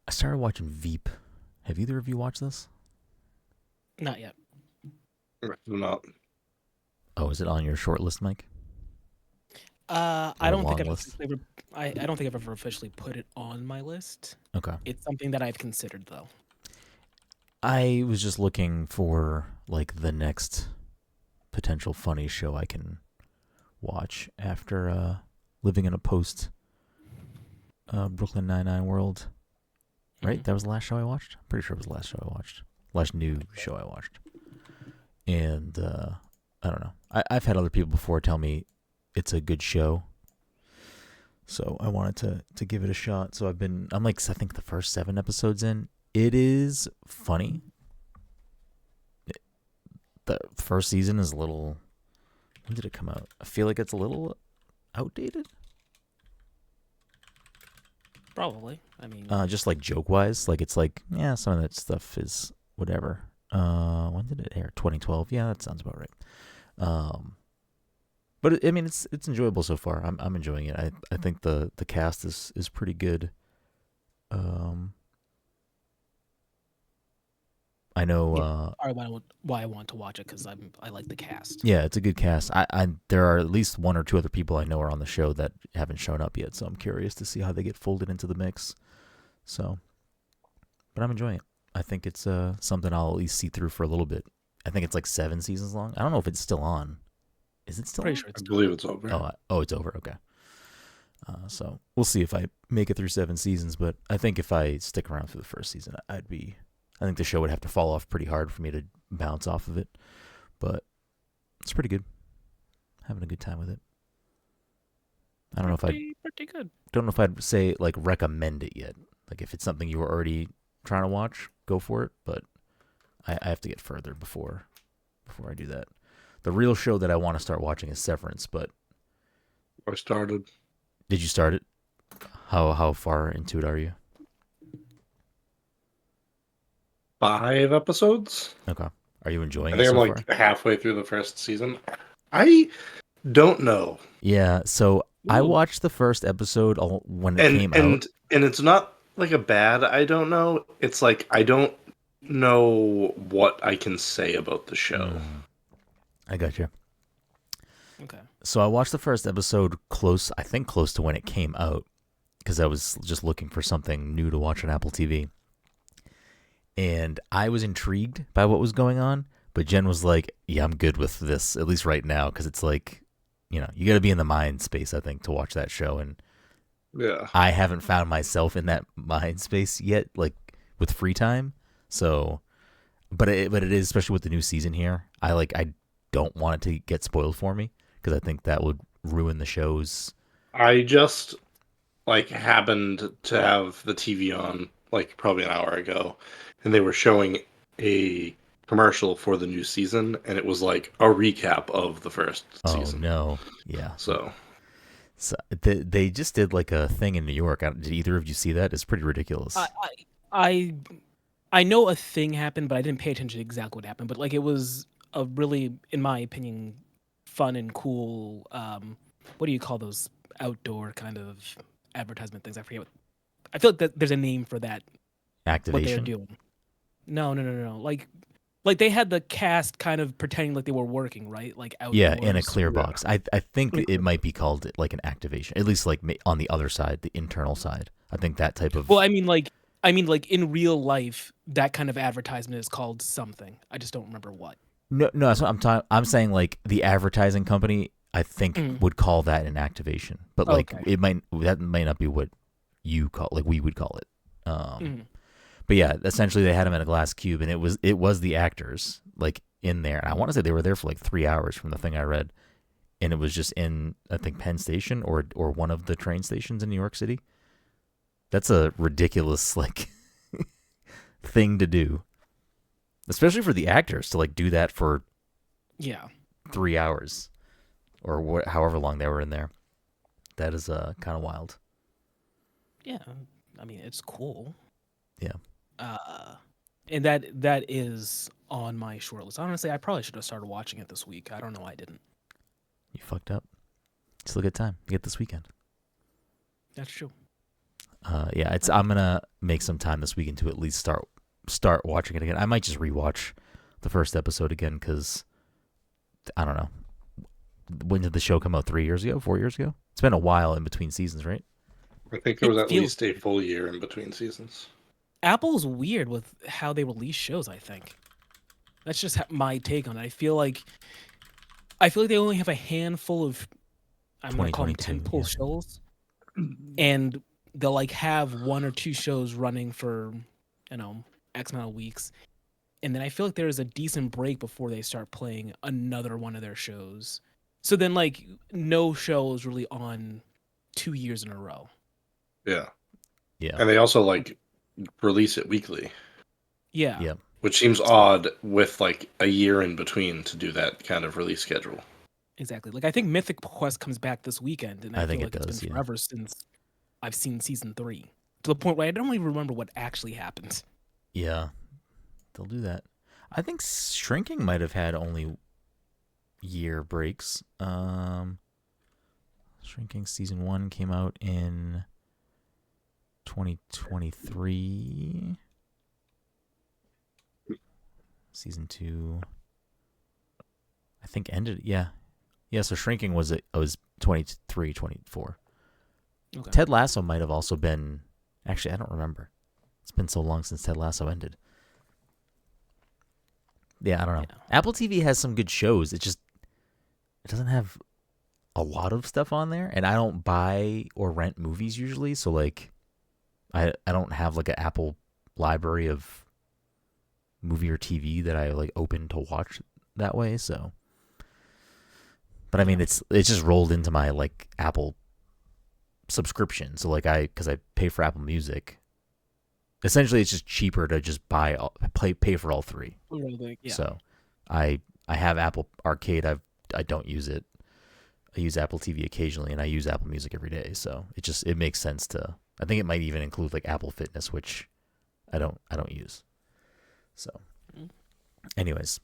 I started watching Veep. Have either of you watched this? Not yet. Not. Oh, is it on your short list, Mike? I Or don't think long I've list? I don't think I've ever officially put it on my list. Okay. It's something that I've considered though. I was just looking for like the next potential funny show I can watch after living in a post Brooklyn Nine-Nine world. Right? Mhm. That was the last show I watched? I'm pretty sure it was the last show I watched. Last new show I watched. And I don't know. I've had other people before tell me it's a good show. So I wanted to give it a shot. So I'm like, I think the first 7 episodes in. It is funny. The first season is a little, when did it come out? I feel like it's a little outdated. Probably. I mean, Just like joke wise, like it's like, yeah, some of that stuff is whatever. When did it air? 2012. Yeah, that sounds about right. But I mean, it's enjoyable so far. I'm enjoying it. I think the cast is pretty good. I know. yeah, why I want to watch it because I like the cast. Yeah, it's a good cast. I there are at least 1 or 2 other people I know are on the show that haven't shown up yet, so I'm curious to see how they get folded into the mix. So, but I'm enjoying it. I think it's something I'll at least see through for a little bit. I think it's like 7 seasons long. I don't know if it's still on. Is it still Pretty on? sure I it's believe it's over. Oh, it's over. Okay. So we'll see if I make it through 7 seasons. But I think if I stick around for the first season, I'd be. I think the show would have to fall off pretty hard for me to bounce off of it. But it's pretty good. Having a good time with it. I don't know if I pretty good. don't know if I'd say like recommend it yet. Like if it's something you were already trying to watch, go for it. But I have to get further before I do that. The real show that I want to start watching is Severance. But I started. did you start it? How far into it are you? 5 episodes. Okay. Are you enjoying I it think I'm so like far? halfway through the first season. I don't know. Yeah. So I Ooh. watched the first episode when it And came out. and it's not like a bad I don't know. It's like I don't know what I can say about the show. I got you. Okay. So I watched the first episode I think close to when it came out, because I was just looking for something new to watch on Apple TV. And I was intrigued by what was going on, but Jen was like, yeah, I'm good with this, at least right now, because it's like, you got to be in the mind space, I think, to watch that show. And Yeah. I haven't found myself in that mind space yet, like with free time. So, but it is, especially with the new season here, I don't want it to get spoiled for me, because I think that would ruin the show's. I just like happened to have the TV on like probably an hour ago, and they were showing a commercial for the new season, and it was like a recap of the first Oh season. no, yeah. So So they just did like a thing in New York. Did either of you see that? It's pretty ridiculous. I I I know a thing happened, but I didn't pay attention to exactly what happened. But like it was a really, in my opinion, fun and cool. What do you call those outdoor kind of advertisement things? I forget. I feel like there's a name for that. What they're Activation. doing. No. Like they had the cast kind of pretending like they were working, right? Like Yeah, in a outdoors. clear yeah. box. I think it might be called like an activation. At least like on the other side, the internal side. I think that type of. Well, I mean, like in real life, that kind of advertisement is called something. I just don't remember what. No, that's what I'm saying. Like the advertising company, I think Mm. would call that an activation, but like Okay. that might not be what you call, like we would call it. Mm. But yeah, essentially they had them in a glass cube, and it was the actors like in there. And I want to say they were there for like 3 hours from the thing I read, and it was just in, I think, Penn Station or one of the train stations in New York City. That's a ridiculous like thing to do, especially for the actors to like do that for Yeah. 3 hours or however long they were in there. That is kind of wild. Yeah. I mean, it's cool. Yeah. And that is on my short list. Honestly, I probably should have started watching it this week. I don't know why I didn't. You fucked up. Still a good time. You get this weekend. That's true. I'm gonna make some time this weekend to at least start watching it again. I might just rewatch the first episode again because I don't know. When did the show come out? 3 years ago? 4 years ago? It's been a while in between seasons, right? I think there was at least a full year in between seasons. Apple's weird with how they release shows, I think. That's just my take on it. I feel like they only have a handful of, I'm going to call them tentpole shows. And they'll like have one or two shows running for, X amount of weeks. And then I feel like there's a decent break before they start playing another one of their shows. So then like no show is really on 2 years in a row. Yeah. Yeah. And they also like release it weekly. Yeah. Yeah. Which seems odd with like a year in between to do that kind of release schedule. Exactly. Like I think Mythic Quest comes back this weekend, and I feel think like it does, it's been forever since I've seen season 3. To the point where I don't even remember what actually happened. Yeah. They'll do that. I think Shrinking might have had only year breaks. Shrinking season 1 came out in 2023. Season 2, I think ended. Yeah. So Shrinking was 23, 24. Okay. Ted Lasso might have also been. Actually, I don't remember. It's been so long since Ted Lasso ended. Yeah, I don't know. Yeah. Apple TV has some good shows. It doesn't have a lot of stuff on there, and I don't buy or rent movies usually, so like I don't have like an Apple library of movie or TV that I like open to watch that way, so but I mean it's just rolled into my like Apple subscription, so like because I pay for Apple Music. Essentially, it's just cheaper to just pay for all three. Yeah. So, I have Apple Arcade. I don't use it. I use Apple TV occasionally, and I use Apple Music every day. So it makes sense to. I think it might even include like Apple Fitness, which I don't use. So, anyways,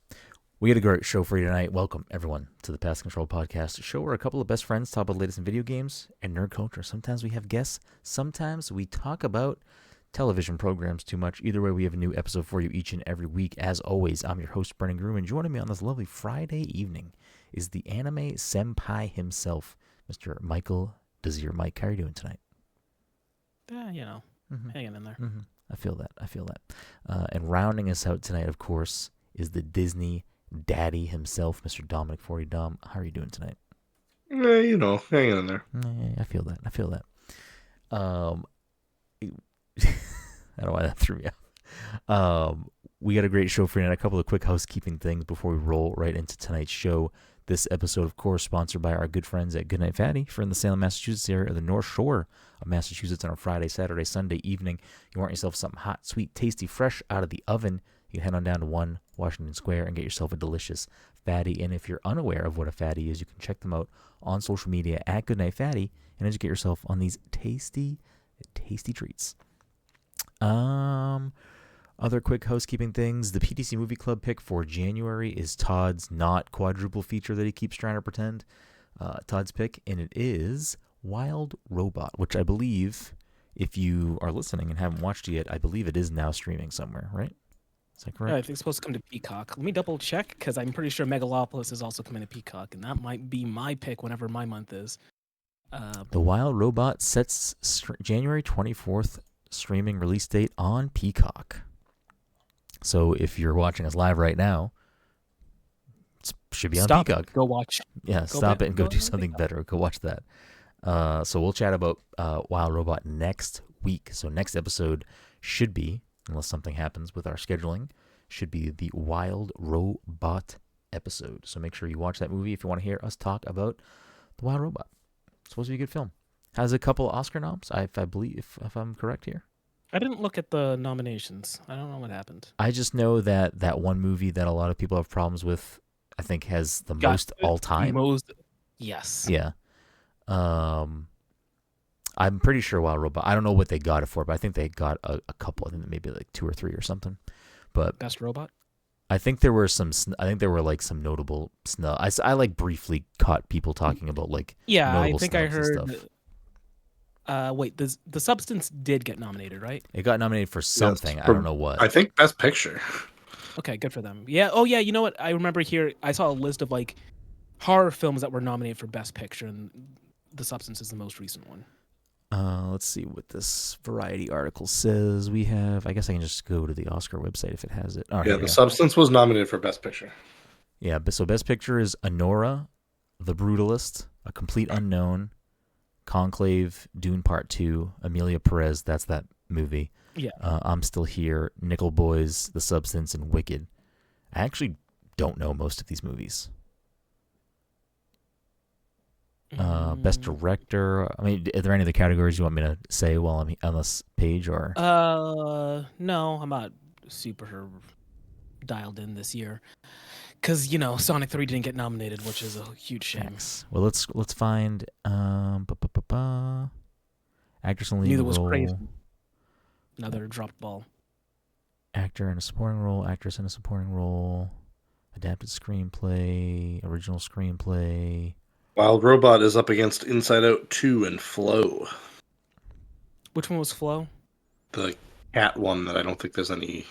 we got a great show for you tonight. Welcome everyone to the Pass Control Podcast, a show where a couple of best friends talk about the latest in video games and nerd culture. Sometimes we have guests. Sometimes we talk about television programs too much. Either way, we have a new episode for you each and every week. As always, I'm your host, Brenden Groom, and joining me on this lovely Friday evening is the anime senpai himself, Mr. Michael Desir. Mike, how are you doing tonight? Hanging in there. Mm-hmm. I feel that. And rounding us out tonight, of course, is the Disney daddy himself, Mr. Dominic Forty. Dom, how are you doing tonight? Hanging in there. I feel that. I don't know why that threw me off. We got a great show for you tonight. A couple of quick housekeeping things before we roll right into tonight's show. This episode, of course, sponsored by our good friends at Goodnight Fatty. If you're in the Salem, Massachusetts area or the North Shore of Massachusetts on a Friday, Saturday, Sunday evening, you want yourself something hot, sweet, tasty, fresh out of the oven, you can head on down to 1 Washington Square and get yourself a delicious fatty. And if you're unaware of what a fatty is, you can check them out on social media at Goodnight Fatty and educate yourself on these tasty, tasty treats. Other quick housekeeping things. The PTC Movie Club pick for January is Todd's not quadruple feature that he keeps trying to pretend. Todd's pick, and it is Wild Robot, which I believe, if you are listening and haven't watched it yet, I believe it is now streaming somewhere, right? Is that correct? Yeah, I think it's supposed to come to Peacock. Let me double check, because I'm pretty sure Megalopolis is also coming to Peacock, and that might be my pick whenever my month is. The Wild Robot sets January 24th streaming release date on Peacock. So if you're watching us live right now, it should be on Peacock. Go watch. Yeah, stop it and go do something better. Go watch that. So we'll chat about Wild Robot next week. So next episode should be, unless something happens with our scheduling, should be the Wild Robot episode. So make sure you watch that movie if you want to hear us talk about the Wild Robot. It's supposed to be a good film. Has a couple Oscar noms, I believe, if I'm correct here. I didn't look at the nominations. I don't know what happened. I just know that one movie that a lot of people have problems with, I think, has the most all time. Yes. Yeah. I'm pretty sure Wild Robot. I don't know what they got it for, but I think they got a couple. I think maybe like 2 or 3 or something. But Best Robot. I think there were some. I think there were like some notable snub. I like briefly caught people talking about like. Yeah, notable I think I snubs and heard. stuff. Wait, the Substance did get nominated, right? It got nominated for something. Yes, I don't know what. I think Best Picture. Okay, good for them. Yeah. Oh, yeah. You know what? I remember here. I saw a list of like horror films that were nominated for Best Picture, and The Substance is the most recent one. Let's see what this Variety article says. We have. I guess I can just go to the Oscar website if it has it. Oh, Yeah, here we The go. Substance was nominated for Best Picture. Yeah. So Best Picture is Anora, The Brutalist, A Complete Unknown, Conclave, Dune Part 2, Amelia Perez. That's that movie. Yeah. I'm Still Here, Nickel Boys, The Substance, and Wicked. I actually don't know most of these movies. Best Director. I mean, are there any other categories you want me to say while I'm on this page, or? No, I'm not super dialed in this year, because Sonic 3 didn't get nominated, which is a huge shame. Thanks. Well, let's find actress in lead Neither was role. Craven. Another dropped ball. Actor in a supporting role. Actress in a supporting role. Adapted screenplay. Original screenplay. Wild Robot is up against Inside Out 2 and Flow. Which one was Flow? The cat one that I don't think there's any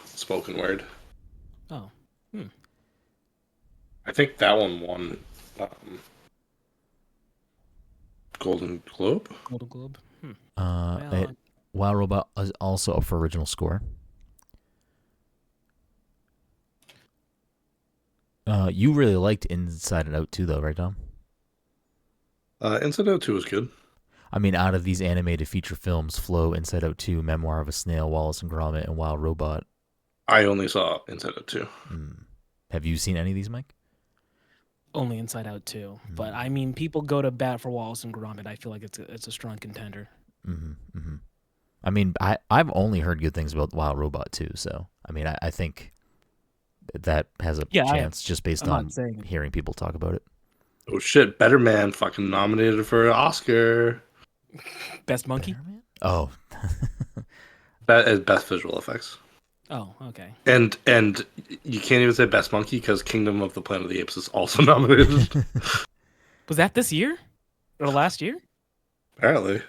spoken word. Oh. I think that one won Golden Globe. Golden Globe. Wild Robot is also up for original score. You really liked Inside Out 2, though, right, Dom? Inside Out 2 was good. I mean, out of these animated feature films, Flow, Inside Out 2, Memoir of a Snail, Wallace and Gromit, and Wild Robot. I only saw Inside Out 2. Have you seen any of these, Mike? Only Inside Out 2. But, I mean, people go to bat for Wallace and Gromit. I feel like it's a strong contender. I mean, I've only heard good things about Wild Robot, too, so, I mean, I think that has a chance just based on hearing people talk about it. Oh, shit. Better Man fucking nominated for an Oscar. Best Monkey? Oh. Best visual effects. Oh, okay. And you can't even say Best Monkey because Kingdom of the Planet of the Apes is also nominated. Was that this year? Or last year? Apparently.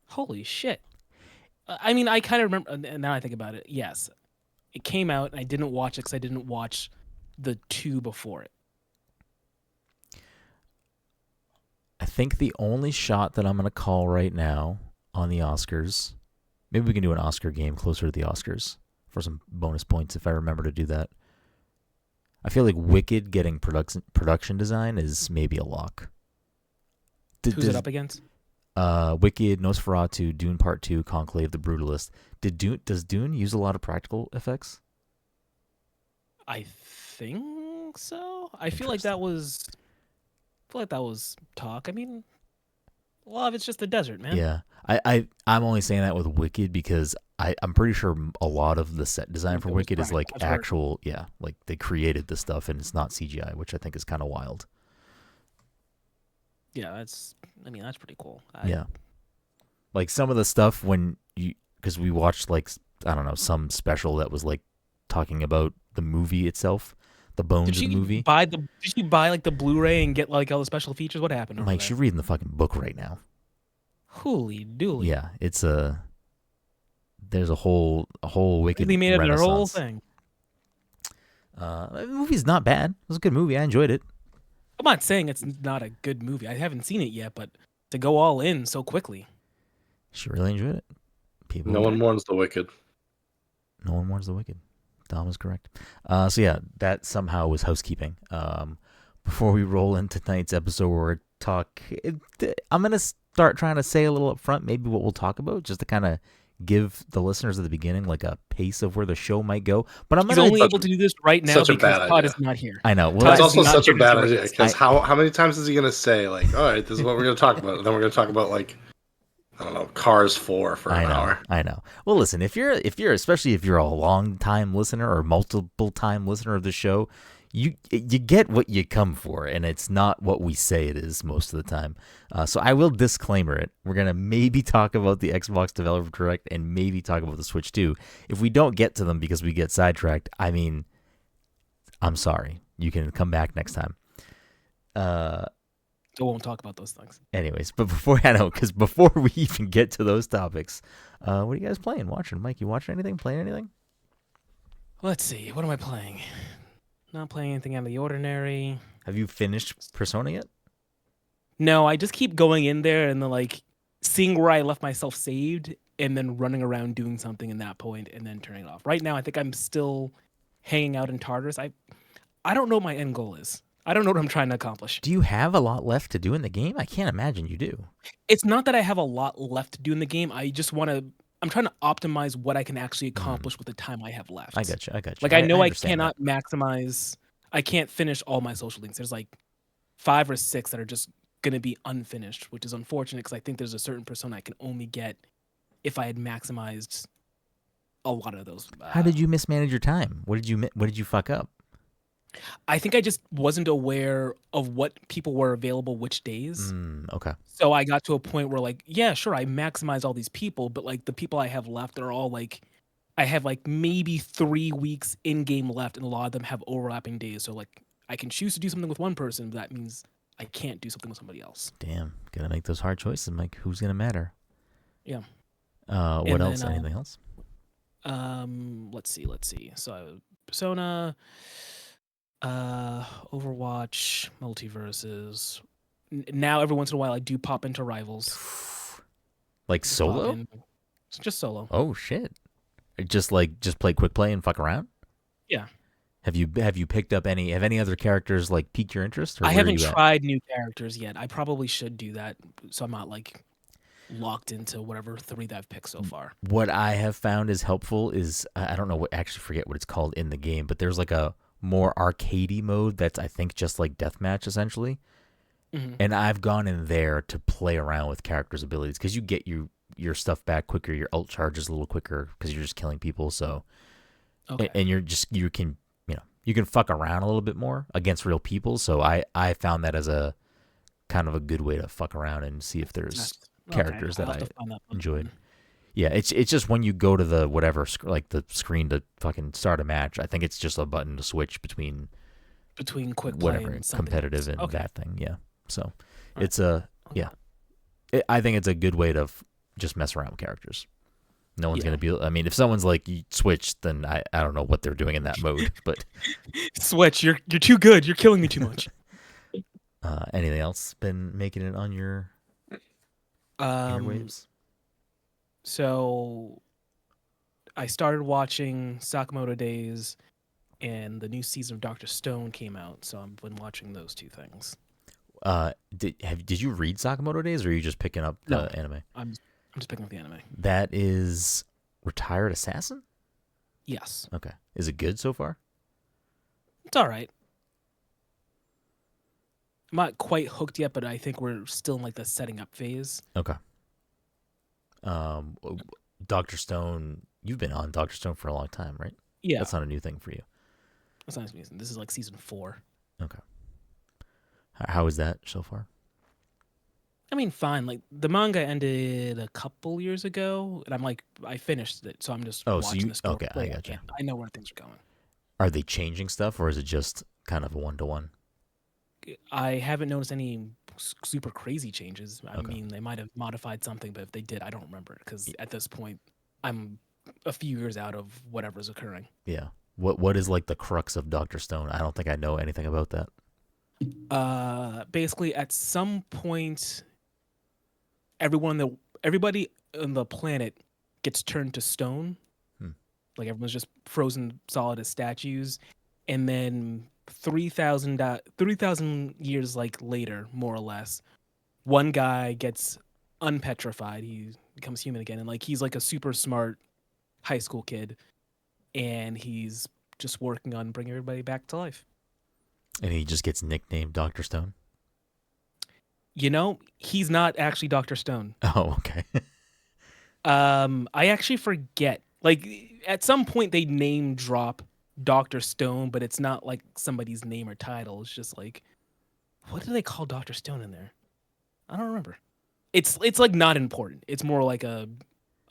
Holy shit. I mean, I kind of remember, and now I think about it, yes. It came out, and I didn't watch it because I didn't watch the 2 before it. I think the only shot that I'm going to call right now on the Oscars, maybe we can do an Oscar game closer to the Oscars for some bonus points if I remember to do that. I feel like Wicked getting production design is maybe a lock. Who's it up against? Wicked, Nosferatu, Dune Part 2, Conclave, The Brutalist. Does Dune use a lot of practical effects? I think so. I feel like that was talk. I mean, a lot of it's just the desert, man. Yeah. I'm only saying that with Wicked because I'm pretty sure a lot of the set design for Wicked is like actual, like they created the stuff and it's not CGI, which I think is kind of wild. Yeah, that's pretty cool. Yeah. Like some of the stuff because we watched like, I don't know, some special that was like talking about the movie itself, the bones of the movie. Did you buy like the Blu-ray and get like all the special features? What happened? Mike, you're reading the fucking book right now. Holy dooly. Yeah, there's a whole Wicked They made it renaissance. their whole thing. The movie's not bad. It was a good movie. I enjoyed it. I'm not saying it's not a good movie. I haven't seen it yet, but to go all in so quickly. She really enjoyed it. No one mourns the wicked. No one mourns the wicked. Dom is correct. So yeah, that somehow was housekeeping. Before we roll into tonight's episode where I'm going to start trying to say a little up front maybe what we'll talk about, just to kind of give the listeners at the beginning like a pace of where the show might go. But I'm only able to do this right now because Todd is not here. I know. Well, that's also such a bad idea because how many times is he going to say like, all right, this is what we're going to talk about, and then we're going to talk about like, I don't know, Cars 4 for an hour. I know. Well, listen, if you're especially if you're a long time listener or multiple time listener of the show, you get what you come for, and it's not what we say it is most of the time. So I will disclaimer it. We're gonna maybe talk about the Xbox Developer Direct and maybe talk about the Switch 2. If we don't get to them because we get sidetracked, I mean, I'm sorry. You can come back next time. So we won't talk about those things. Anyways, but before we even get to those topics, what are you guys playing, watching? Mike, you watching anything, playing anything? Let's see. What am I playing? Not playing anything out of the ordinary. Have you finished Persona yet? No, I just keep going in there and then like seeing where I left myself saved and then running around doing something in that point and then turning it off. Right now, I think I'm still hanging out in Tartarus. I don't know what my end goal is. I don't know what I'm trying to accomplish. Do you have a lot left to do in the game? I can't imagine you do. It's not that I have a lot left to do in the game. I just want to. I'm trying to optimize what I can actually accomplish with the time I have left. I got you. Like I know I understand cannot maximize. I can't finish all my social links. There's like 5 or 6 that are just going to be unfinished, which is unfortunate because I think there's a certain persona I can only get if I had maximized a lot of those. How did you mismanage your time? What did you fuck up? I think I just wasn't aware of what people were available which days. Okay. So I got to a point where like, yeah, sure, I maximize all these people, but like the people I have left are all like, I have like maybe 3 weeks in game left, and a lot of them have overlapping days. So like, I can choose to do something with one person, but that means I can't do something with somebody else. Damn, gotta make those hard choices, Mike. Who's gonna matter? Yeah. What else? Anything else? Let's see. So Persona, Overwatch, Multiverses. Now every once in a while I do pop into Rivals. Like solo? It's just solo. Oh shit! Just play quick play and fuck around. Yeah. Have you picked up any? Have any other characters like piqued your interest? Or I haven't tried new characters yet. I probably should do that, so I'm not like locked into whatever 3 that I've picked so far. What I have found is helpful is I don't know what, actually forget what it's called in the game, but there's like a more arcadey mode that's I think just like deathmatch essentially. Mm-hmm. And I've gone in there to play around with characters' abilities because you get your stuff back quicker, your ult charges a little quicker because you're just killing people. So, okay. And you can fuck around a little bit more against real people. So I found that as a kind of a good way to fuck around and see if there's characters that I enjoyed. Yeah, it's just when you go to the whatever like the screen to fucking start a match, I think it's just a button to switch between quick play whatever and competitive and okay. that thing. Yeah, so Right. it's I think it's a good way to just mess around with characters. No one's gonna be. I mean, if someone's like you switch, then I don't know what they're doing in that mode. But switch, you're too good. You're killing me too much. Anything else been making it on your airwaves? So I started watching Sakamoto Days, and the new season of Dr. Stone came out, so I've been watching those 2 things. Did you read Sakamoto Days, or are you just picking up the anime? I'm just picking up the anime. That is Retired Assassin? Yes. Okay. Is it good so far? It's all right. I'm not quite hooked yet, but I think we're still in like the setting up phase. Okay. Dr. Stone, you've been on Dr. Stone for a long time, right? Yeah. That's not a new thing for you. That's not new. This is like season 4. Okay. How is that so far? I mean, fine. Like the manga ended a couple years ago, and I finished it, so I'm just watching the story. Okay, I gotcha. I know where things are going. Are they changing stuff, or is it just kind of a 1-to-1? I haven't noticed any super crazy changes. I mean, they might have modified something, but if they did, I don't remember it because at this point, I'm a few years out of whatever's occurring. Yeah. What is like the crux of Dr. Stone? I don't think I know anything about that. Basically, at some point, everybody on the planet gets turned to stone. Like everyone's just frozen solid as statues, and then 3,000 years later, more or less, one guy gets unpetrified. He becomes human again, and he's like a super smart high school kid, and he's just working on bringing everybody back to life. And he just gets nicknamed Dr. Stone? He's not actually Dr. Stone. Oh, okay. I actually forget. Like, at some point they name drop Dr. Stone, but it's not like somebody's name or title. It's just like, what do they call Dr. Stone in there? I don't remember. It's like not important. It's more like a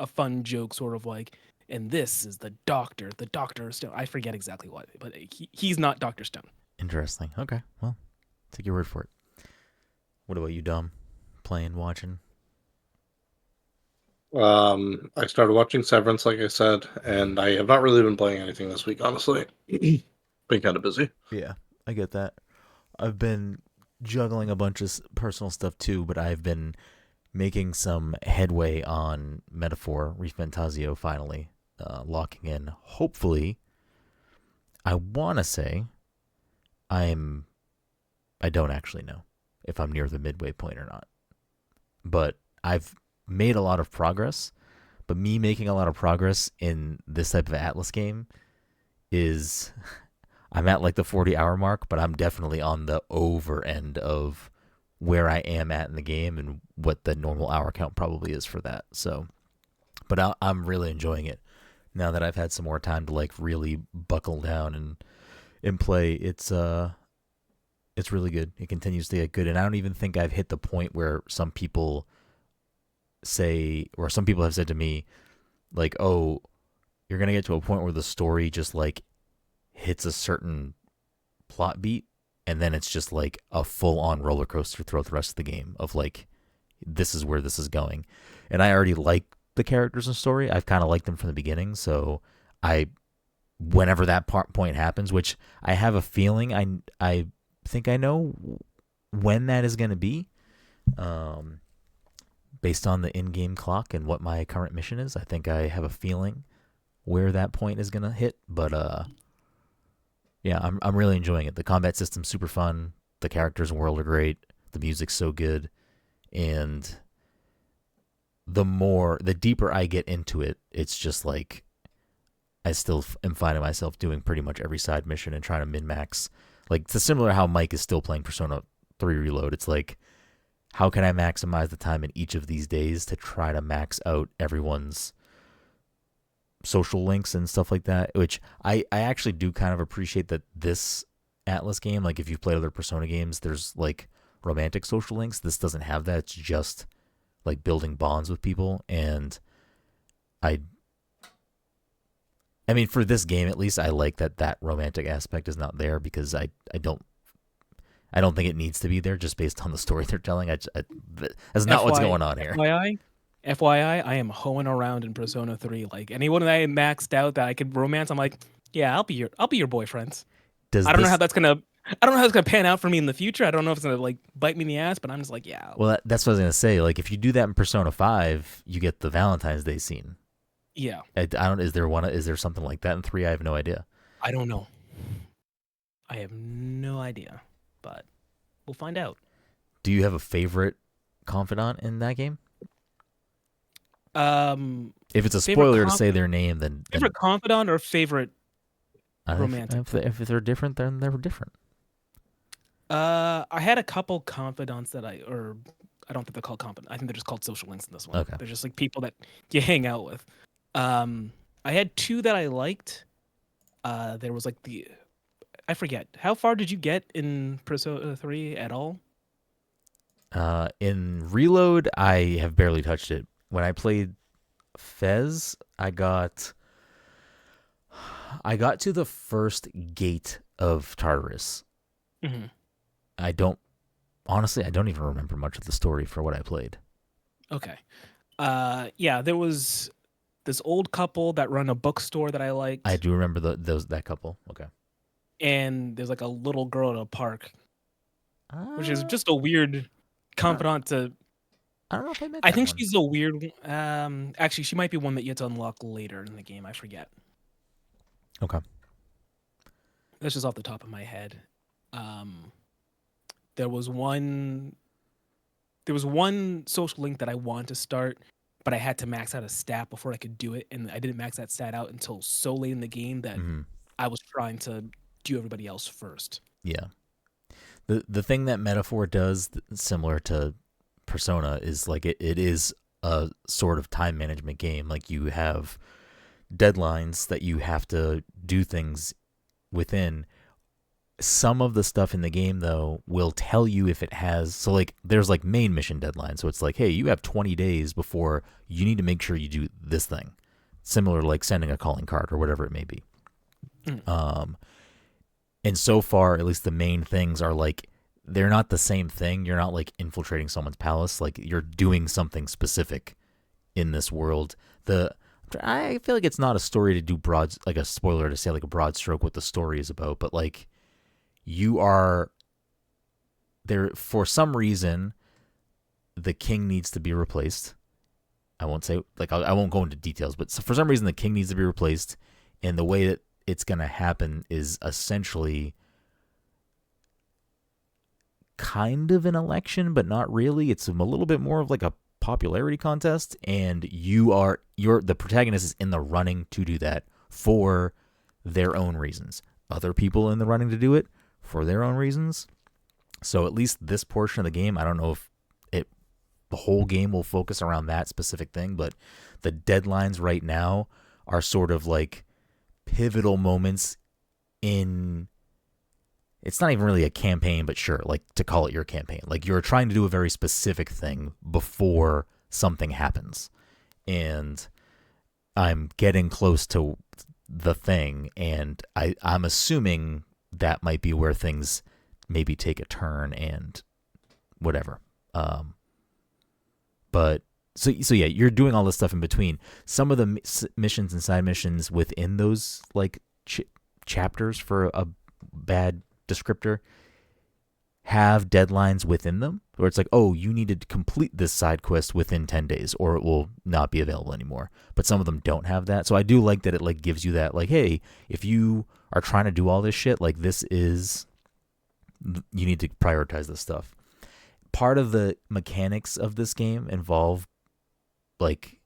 fun joke, sort of like, and this is the Dr. Stone. I forget exactly what, but he's not Dr. Stone. Interesting. Okay, well, take your word for it. What about you, Dom? Playing, watching? I started watching Severance, like I said, and I have not really been playing anything this week, honestly. Been kind of busy. Yeah, I get that. I've been juggling a bunch of personal stuff too, but I've been making some headway on Metaphor ReFantazio finally, locking in. Hopefully, I want to say I don't actually know if I'm near the midway point or not, but I've made a lot of progress. But me making a lot of progress in this type of Atlas game is I'm at like the 40-hour mark, but I'm definitely on the over end of where I am at in the game and what the normal hour count probably is for that. So, but I'm really enjoying it now that I've had some more time to like really buckle down and play. It's really good. It continues to get good, and I don't even think I've hit the point where some people say, or some people have said to me, like, "Oh, you're gonna get to a point where the story just like hits a certain plot beat, and then it's just like a full-on roller coaster throughout the rest of the game of like, this is where this is going." And I already like the characters and story. I've kind of liked them from the beginning, so whenever that point happens, which I have a feeling I think I know when that is going to be, based on the in-game clock and what my current mission is. I think I have a feeling where that point is going to hit, but yeah, I'm really enjoying it. The combat system's super fun. The characters and world are great. The music's so good, and the deeper I get into it, it's just like I still am finding myself doing pretty much every side mission and trying to min-max. Like, it's similar to how Mike is still playing Persona 3 Reload. It's like, how can I maximize the time in each of these days to try to max out everyone's social links and stuff like that, which I actually do kind of appreciate that this Atlas game, like if you've played other Persona games, there's like romantic social links. This doesn't have that. It's just like building bonds with people, and I mean, for this game at least, I like that romantic aspect is not there, because I don't think it needs to be there just based on the story they're telling. That's not what's going on here. FYI, I am hoeing around in Persona 3. Like, anyone that I maxed out that I could romance, I'm like, yeah, I'll be your boyfriend. I don't know how that's gonna pan out for me in the future. I don't know if it's gonna like bite me in the ass, but I'm just like, yeah. Well, that's what I was gonna say. Like, if you do that in Persona 5, you get the Valentine's Day scene. Yeah. I don't. Is there something like that in 3? I have no idea. I don't know. I have no idea, but we'll find out. Do you have a favorite confidant in that game? If it's a spoiler to say their name, then favorite confidant or favorite romantic. If they're different, then they're different. I had a couple confidants that I don't think they're called confidant. I think they're just called social links in this one. Okay. They're just like people that you hang out with. I had 2 that I liked. There was like I forget. How far did you get in Persona 3 at all? In Reload, I have barely touched it. When I played Fez, I got to the first gate of Tartarus. Mm-hmm. I don't even remember much of the story for what I played. Okay. Yeah, there was this old couple that run a bookstore that I liked. I do remember that couple. Okay. And there's like a little girl at a park, which is just a weird confidant to. I don't know if I met. I think she's a weird. Actually, she might be one that you have to unlock later in the game. I forget. Okay. That's just off the top of my head. There was one social link that I wanted to start, but I had to max out a stat before I could do it, and I didn't max that stat out until so late in the game that I was trying to do everybody else first. Yeah. The thing that Metaphor does, similar to Persona, is like it is a sort of time management game. Like, you have deadlines that you have to do things within. Some of the stuff in the game, though, will tell you if it has... So, like, there's, like, main mission deadlines. So it's like, hey, you have 20 days before you need to make sure you do this thing. Similar to, like, sending a calling card or whatever it may be. And so far, at least the main things are, like, they're not the same thing. You're not like infiltrating someone's palace. Like you're doing something specific in this world. I feel like it's not a story to do broad, like a spoiler to say like a broad stroke what the story is about, but like you are there for some reason. The king needs to be replaced. I won't say like I won't go into details, but for some reason the king needs to be replaced, and the way that it's gonna happen is essentially kind of an election, but not really. It's a little bit more of like a popularity contest, and you're the protagonist is in the running to do that for their own reasons. Other people in the running to do it for their own reasons. So at least this portion of the game, I don't know if the whole game will focus around that specific thing, but the deadlines right now are sort of like pivotal moments in, it's not even really a campaign, but sure, like to call it your campaign. Like you're trying to do a very specific thing before something happens. And I'm getting close to the thing, and I'm assuming that might be where things maybe take a turn and whatever. But so yeah, you're doing all this stuff in between. Some of the missions and side missions within those like chapters, for a bad descriptor, have deadlines within them, where it's like, oh, you need to complete this side quest within 10 days or it will not be available anymore. But some of them don't have that. So I do like that it like gives you that, like, hey, if you are trying to do all this shit, like this is, you need to prioritize this stuff. Part of the mechanics of this game involve like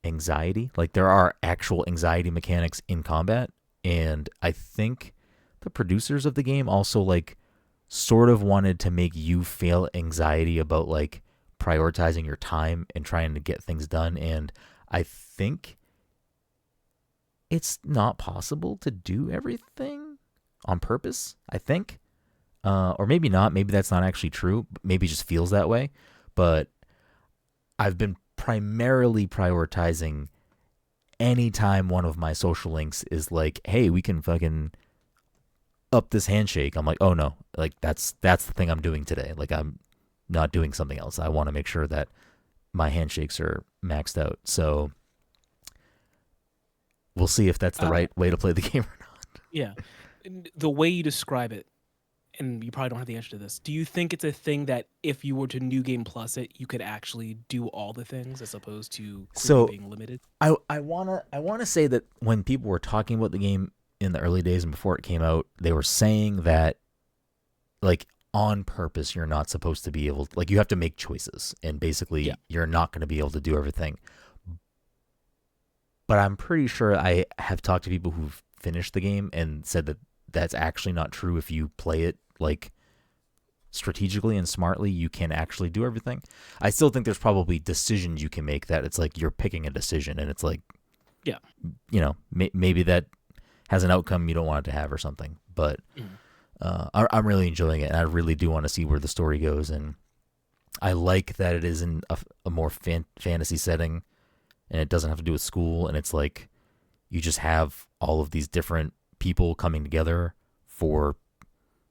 anxiety. Like there are actual anxiety mechanics in combat, and I think the producers of the game also like sort of wanted to make you feel anxiety about like prioritizing your time and trying to get things done. And I think it's not possible to do everything on purpose, I think. Or maybe not. Maybe that's not actually true. Maybe it just feels that way. But I've been primarily prioritizing anytime one of my social links is like, hey, we can fucking up this handshake. I'm like, oh no, like that's the thing I'm doing today. Like I'm not doing something else. I want to make sure that my handshakes are maxed out. So we'll see if that's the right way to play the game or not. Yeah. The way you describe it, and you probably don't have the answer to this, do you think it's a thing that if you were to New Game Plus it, you could actually do all the things as opposed to being limited? I wanna say that when people were talking about the game in the early days and before it came out, they were saying that like on purpose you're not supposed to be able to, like you have to make choices, and basically you're not going to be able to do everything. But I'm pretty sure I have talked to people who've finished the game and said that that's actually not true. If you play it like strategically and smartly, you can actually do everything. I still think there's probably decisions you can make that it's like you're picking a decision, and it's like, yeah, you know, maybe that has an outcome you don't want it to have or something. But I'm really enjoying it, and I really do want to see where the story goes. And I like that it is in a more fantasy setting, and it doesn't have to do with school, and it's like you just have all of these different people coming together for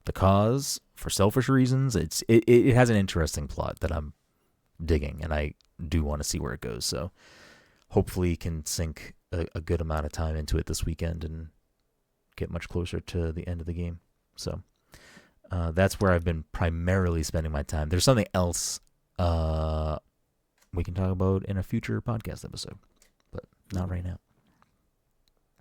the cause, for selfish reasons. It has an interesting plot that I'm digging, and I do want to see where it goes. So hopefully can sink a good amount of time into it this weekend and get much closer to the end of the game. So that's where I've been primarily spending my time. There's something else we can talk about in a future podcast episode, but not right now.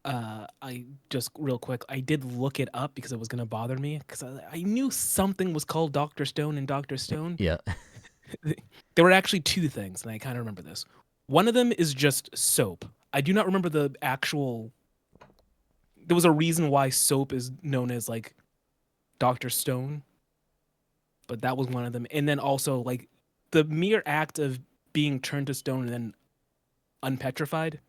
I just real quick, I did look it up because it was going to bother me, because I knew something was called Dr. Stone and Dr. Stone. Yeah. There were actually two things, and I kind of remember this. One of them is just soap. I do not remember the actual... There was a reason why soap is known as, like, Dr. Stone, but that was one of them. And then also, like, the mere act of being turned to stone and then unpetrified,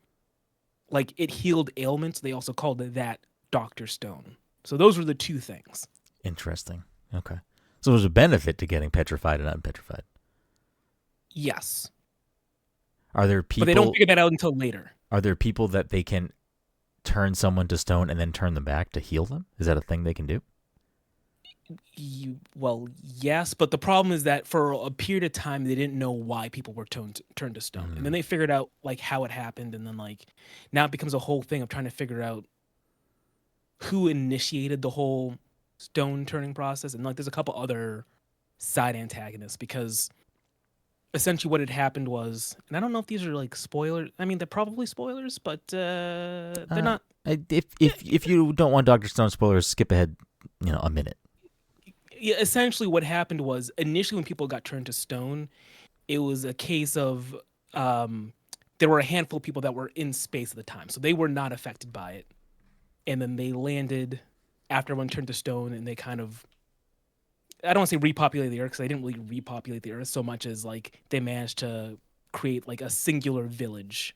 like, it healed ailments. They also called that Dr. Stone. So those were the two things. Interesting. Okay. So there's a benefit to getting petrified and unpetrified. Yes. Are there people... But they don't figure that out until later. Are there people that they can turn someone to stone and then turn them back to heal them? Is that a thing they can do? Well, yes, but the problem is that for a period of time they didn't know why people were turned to stone, and then they figured out like how it happened, and then like now it becomes a whole thing of trying to figure out who initiated the whole stone turning process, and like there's a couple other side antagonists because essentially what had happened was, and I don't know if these are like spoilers. I mean, they're probably spoilers, but they're not. If you don't want Dr. Stone spoilers, skip ahead, a minute. Yeah, essentially what happened was initially when people got turned to stone, it was a case of there were a handful of people that were in space at the time, so they were not affected by it. And then they landed after everyone turned to stone, and they kind of, I don't want to say repopulate the Earth because they didn't really repopulate the Earth so much as like they managed to create like a singular village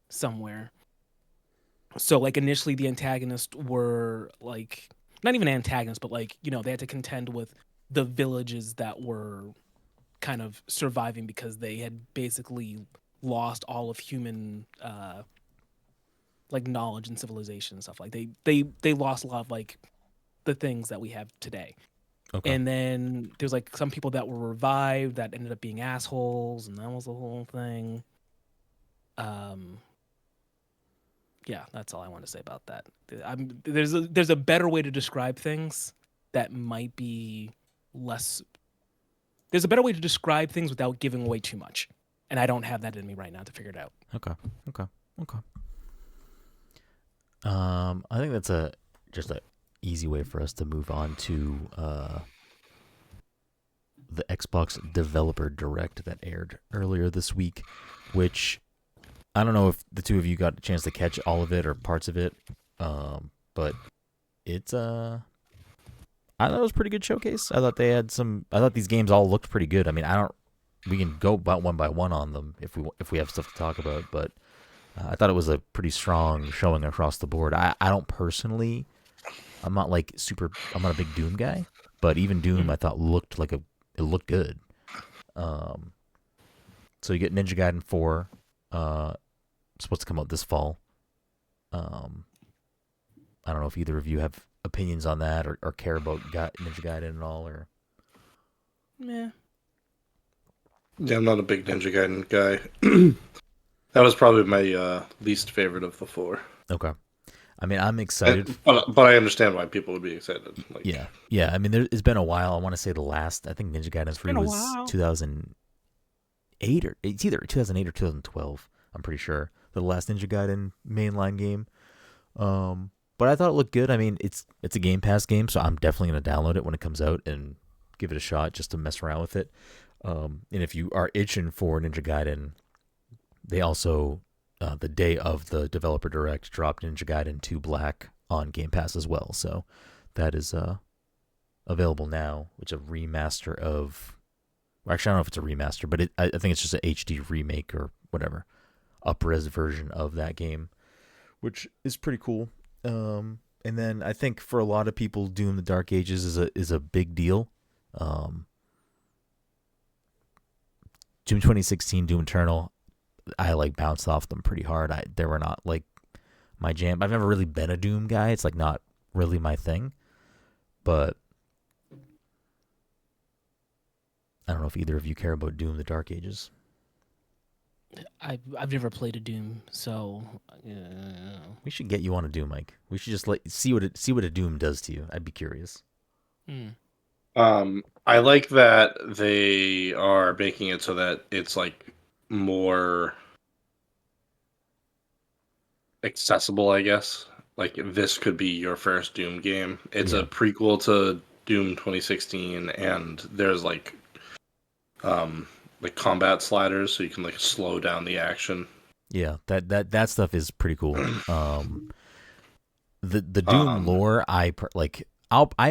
somewhere. So like initially the antagonists were like not even antagonists, but like they had to contend with the villages that were kind of surviving because they had basically lost all of human like knowledge and civilization and stuff. Like they lost a lot of like the things that we have today. Okay. And then there's like some people that were revived that ended up being assholes, and that was the whole thing. Yeah, that's all I want to say about that. There's a better way to describe things that might be less. There's a better way to describe things without giving away too much, and I don't have that in me right now to figure it out. Okay. I think that's just an easy way for us to move on to the Xbox Developer Direct that aired earlier this week, which I don't know if the two of you got a chance to catch all of it or parts of it, but it's I thought it was a pretty good showcase. I thought they had I thought these games all looked pretty good. I mean, we can go about one by one on them if we have stuff to talk about, but I thought it was a pretty strong showing across the board. I don't personally, I'm not a big Doom guy, but even Doom I thought it looked good. So you get Ninja Gaiden 4, supposed to come out this fall. I don't know if either of you have opinions on that or care about Ninja Gaiden at all, or. Yeah. Yeah, I'm not a big Ninja Gaiden guy. That was probably my least favorite of the four. Okay. I mean, I'm excited. But I understand why people would be excited. Like, yeah. I mean, it's been a while. I want to say I think Ninja Gaiden 3 was 2008 or it's either 2008 or 2012. I'm pretty sure the last Ninja Gaiden mainline game. But I thought it looked good. I mean, it's a Game Pass game, so I'm definitely gonna download it when it comes out and give it a shot just to mess around with it. And if you are itching for Ninja Gaiden, they also the day of the Developer Direct dropped Ninja Gaiden 2 Black on Game Pass as well. So that is available now, which is a remaster of. Well, actually, I don't know if it's a remaster, but I think it's just an HD remake or whatever, up-res version of that game, which is pretty cool. And then I think for a lot of people, Doom: The Dark Ages is a big deal. Doom 2016, Doom Eternal, I bounced off them pretty hard. They were not my jam. I've never really been a Doom guy. It's not really my thing. But I don't know if either of you care about Doom: The Dark Ages. I've never played a Doom, so we should get you on a Doom, Mike. We should just see what a Doom does to you. I'd be curious. I like that they are making it so that it's more accessible, I guess. This could be your first Doom game. It's a prequel to Doom 2016, and there's combat sliders, so you can slow down the action. Yeah, that stuff is pretty cool. The Doom lore, I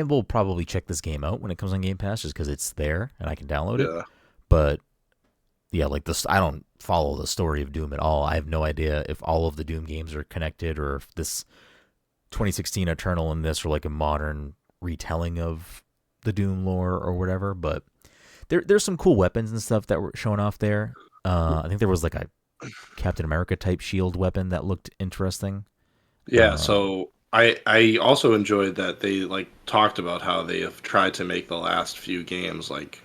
will probably check this game out when it comes on Game Pass just because it's there and I can download it. But yeah, I don't follow the story of Doom at all. I have no idea if all of the Doom games are connected or if this 2016 Eternal and this are a modern retelling of the Doom lore or whatever. But there's some cool weapons and stuff that were shown off there. I think there was a Captain America type shield weapon that looked interesting. Yeah, so I also enjoyed that they like talked about how they have tried to make the last few games like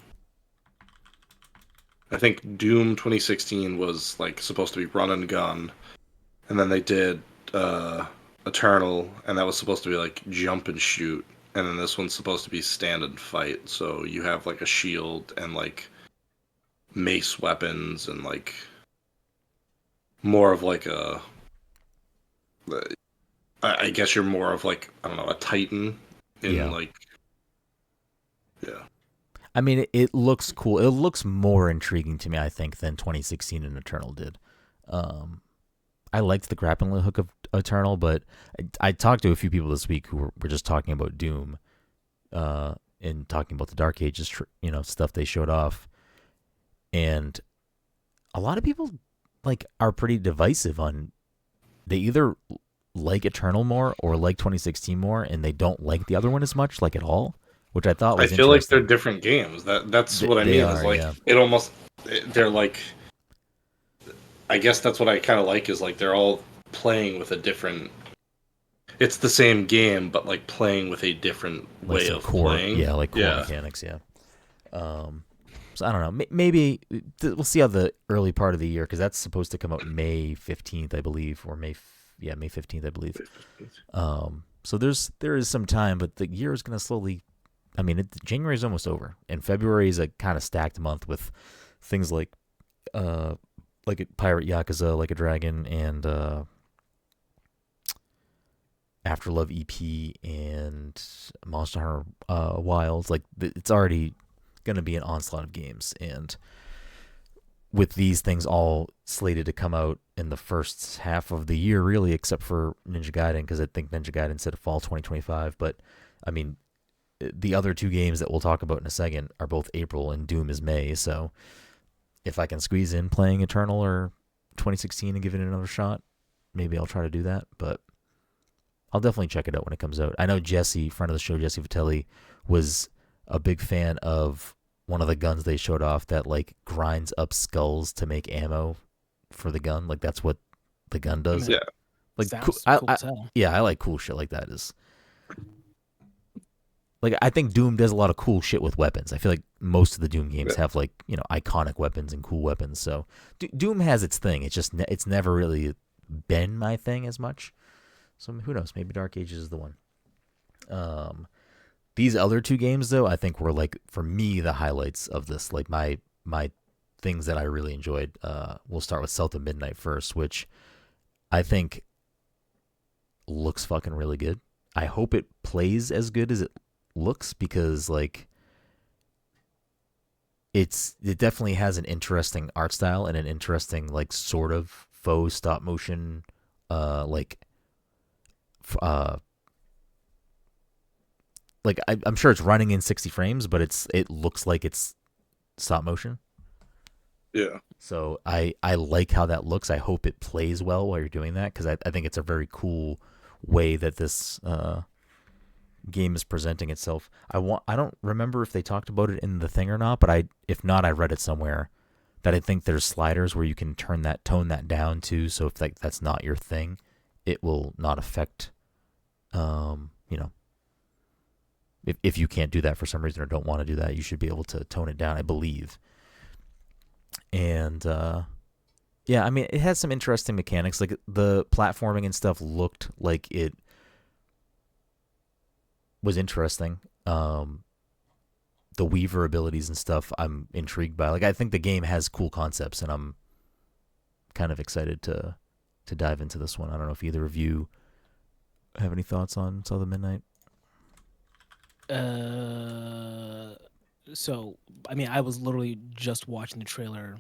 I think Doom 2016 was like supposed to be run and gun, and then they did uh, Eternal, and that was supposed to be like jump and shoot, and then this one's supposed to be stand and fight. So you have like a shield and like mace weapons and like more of like a. I guess you're more of like I don't know a Titan in Yeah. like yeah. I mean, it looks cool. It looks more intriguing to me, I think, than 2016 and Eternal did. Um, I liked the grappling hook of Eternal, but I talked to a few people this week who were just talking about Doom, and talking about the Dark Ages, stuff they showed off, and a lot of people like are pretty divisive on. They either like Eternal more or like 2016 more, and they don't like the other one as much, like at all, which I thought I was feel like they're interesting. different games. That's what I They mean. Is are, like yeah. it almost they're like I guess that's what I kind of like is like they're all playing with a different. It's the same game, but like playing with a different Like way some of core, playing. yeah, like core Yeah, mechanics, yeah. Um, so I don't know. Maybe we'll see how the early part of the year, because that's supposed to come out May 15th, I believe, or May 15th, I believe. So there is some time, but the year is going to slowly. I mean, January is almost over, and February is a kind of stacked month with things like a Pirate Yakuza, Like a Dragon, and Afterlove EP, and Monster Hunter Wilds. Like it's already going to be an onslaught of games, and with these things all slated to come out in the first half of the year, really, except for Ninja Gaiden, because I think Ninja Gaiden said fall 2025. But I mean, the other two games that we'll talk about in a second are both April, and Doom is May. So if I can squeeze in playing Eternal or 2016 and give it another shot, maybe I'll try to do that. But I'll definitely check it out when it comes out. I know Jesse, friend of the show, Jesse Vitelli, was a big fan of one of the guns they showed off that like grinds up skulls to make ammo for the gun. Like that's what the gun I does. mean, yeah. it Like sounds cool as hell. yeah, I like cool shit like that. Is like I think Doom does a lot of cool shit with weapons. I feel like most of the Doom games have like iconic weapons and cool weapons. So Doom has its thing. It's just it's never really been my thing as much. So who knows? Maybe Dark Ages is the one. These other two games though, I think were like for me the highlights of this. Like my things that I really enjoyed. We'll start with South of Midnight first, which I think looks fucking really good. I hope it plays as good as it looks, because like it definitely has an interesting art style and an interesting like sort of faux stop motion like uh I'm sure it's running in 60 frames, but it looks like it's stop motion. Yeah. So I like how that looks. I hope it plays well while you're doing that, because I think it's a very cool way that this game is presenting itself. I don't remember if they talked about it in the thing or not, but if not, I read it somewhere that I think there's sliders where you can tone that down too. So if like that's not your thing, it will not affect if you can't do that for some reason or don't want to do that, you should be able to tone it down, I believe. And yeah, I mean, it has some interesting mechanics. Like the platforming and stuff looked like it was interesting. The Weaver abilities and stuff, I'm intrigued by. Like, I think the game has cool concepts, and I'm kind of excited to dive into this one. I don't know if either of you have any thoughts on Southern Midnight. So I mean, I was literally just watching the trailer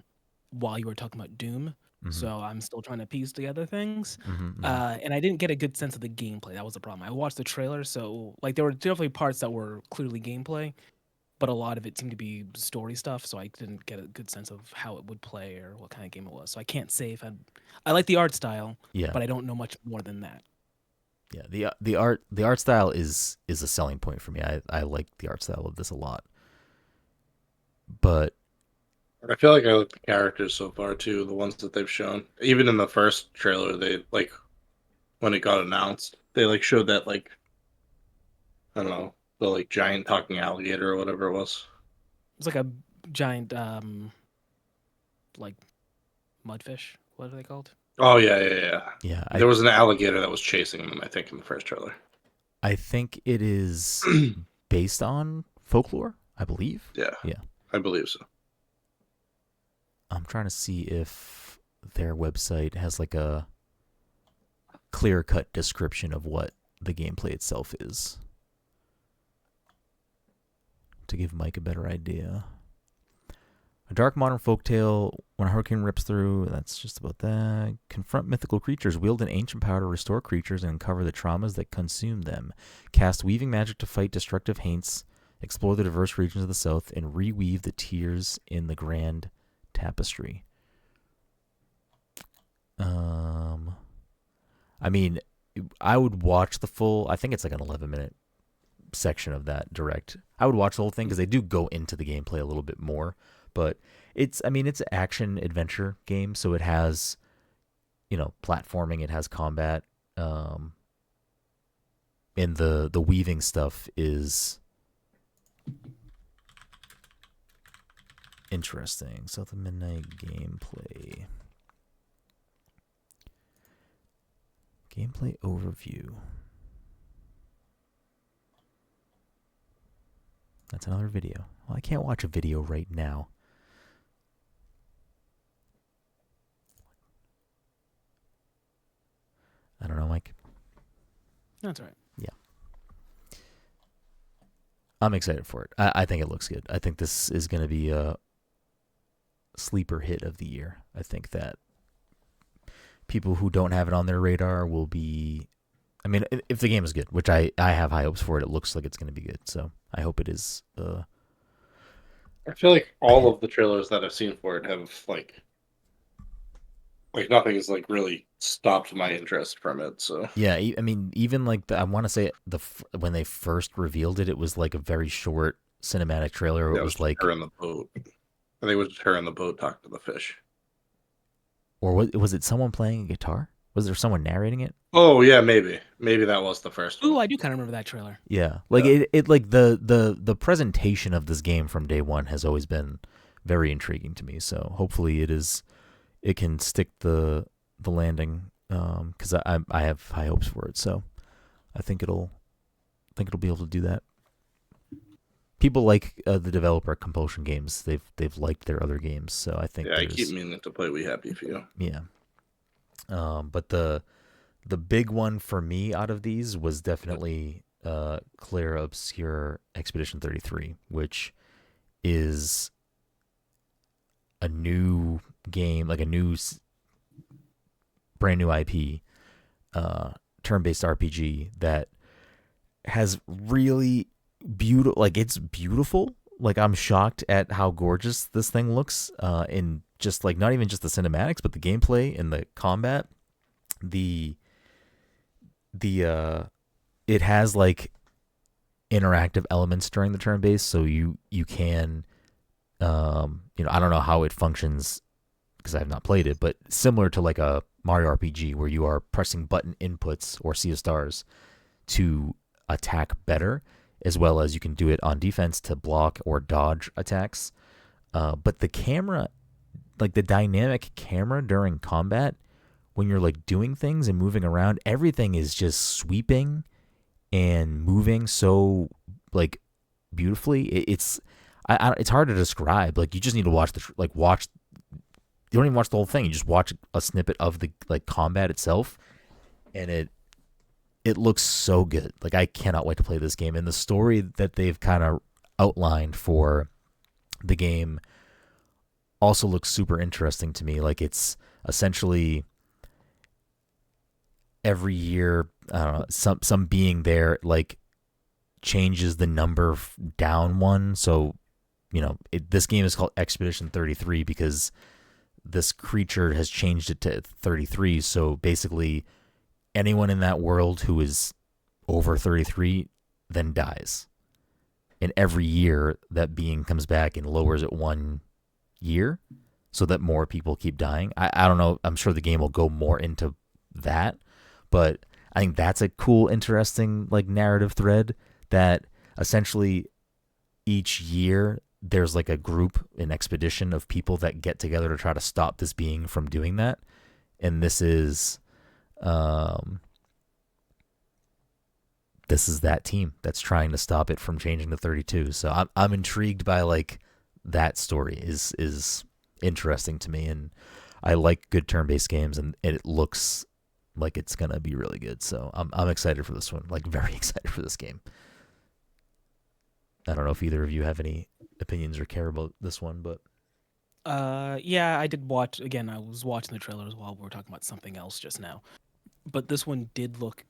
while you were talking about Doom. Mm-hmm. So I'm still trying to piece together things. Mm-hmm. And I didn't get a good sense of the gameplay. That was the problem. I watched the trailer, so like there were definitely parts that were clearly gameplay, but a lot of it seemed to be story stuff. So I didn't get a good sense of how it would play or what kind of game it was. So I can't say if I like the art style, Yeah, but I don't know much more than that. yeah. The art style is a selling point for me. I like the art style of this a lot, but I feel like I like the characters so far too, the ones that they've shown. Even in the first trailer, they like when it got announced. They like showed that like I don't know the like giant talking alligator or whatever it was. It's like a giant like mudfish. What are they called? Oh yeah. Yeah, There was an alligator that was chasing them. I think in the first trailer. I think it is based on folklore, I believe. Yeah, I believe so. I'm trying to see if their website has like a clear-cut description of what the gameplay itself is to give Mike a better idea. A dark modern folktale when a hurricane rips through. That's just about that. Confront mythical creatures. Wield an ancient power to restore creatures and uncover the traumas that consume them. Cast weaving magic to fight destructive haints. Explore the diverse regions of the south and reweave the tears in the grand tapestry. I mean, I would watch the full. I think it's like an 11-minute section of that direct. I would watch the whole thing because they do go into the gameplay a little bit more. But it's an action adventure game, so it has, platforming, it has combat, and the weaving stuff is interesting. So the midnight gameplay overview. That's another video. Well, I can't watch a video right now. I don't know, Mike. That's right. Yeah. I'm excited for it. I think it looks good. I think this is going to be a sleeper hit of the year. I think that people who don't have it on their radar will be... I mean, if the game is good, which I have high hopes for it, it looks like it's going to be good. So I hope it is. I feel like all of the trailers that I've seen for it have like nothing's like really stopped my interest from it. So yeah, I mean, even like I want to say when they first revealed it, it was like a very short cinematic trailer. It was like her in the boat. I think it was her in the boat talking to the fish. Or was it someone playing a guitar? Was there someone narrating it? Oh yeah, maybe that was the first one. Ooh, I do kind of remember that trailer. Yeah, like it like the presentation of this game from day one has always been very intriguing to me. So hopefully it can stick the landing because I have high hopes for it. So I think it'll be able to do that. People like the developer Compulsion Games. They've liked their other games, so I think I keep meaning to play We Happy Few. Yeah. But the big one for me out of these was definitely Clair Obscur Expedition 33, which is a new game, like a brand new IP, turn-based RPG that has really beautiful, like it's beautiful. Like I'm shocked at how gorgeous this thing looks in just like not even just the cinematics, but the gameplay and the combat. It has like interactive elements during the turn base, so you can I don't know how it functions because I have not played it, but similar to like a Mario RPG where you are pressing button inputs or Sea of Stars to attack better, as well as you can do it on defense to block or dodge attacks. But the camera, like the dynamic camera during combat, when you're like doing things and moving around, everything is just sweeping and moving so like beautifully. It's hard to describe. Like you just need to watch watch. You don't even watch the whole thing. You just watch a snippet of the like combat itself, and it looks so good. Like I cannot wait to play this game. And the story that they've kind of outlined for the game also looks super interesting to me. Like it's essentially every year, I don't know, some being there like changes the number down one. So, this game is called Expedition 33 because this creature has changed it to 33. So basically anyone in that world who is over 33 then dies. And every year that being comes back and lowers it 1 year so that more people keep dying. I don't know. I'm sure the game will go more into that, but I think that's a cool, interesting like narrative thread that essentially each year there's like a group, an expedition of people that get together to try to stop this being from doing that. And this is that team that's trying to stop it from changing to 32. So I'm intrigued by like that story is interesting to me, and I like good turn-based games, and it looks like it's gonna be really good. So I'm excited for this one, like very excited for this game. I don't know if either of you have any opinions or care about this one, but Yeah, I did watch again. I was watching the trailers while we were talking about something else just now. But this one did look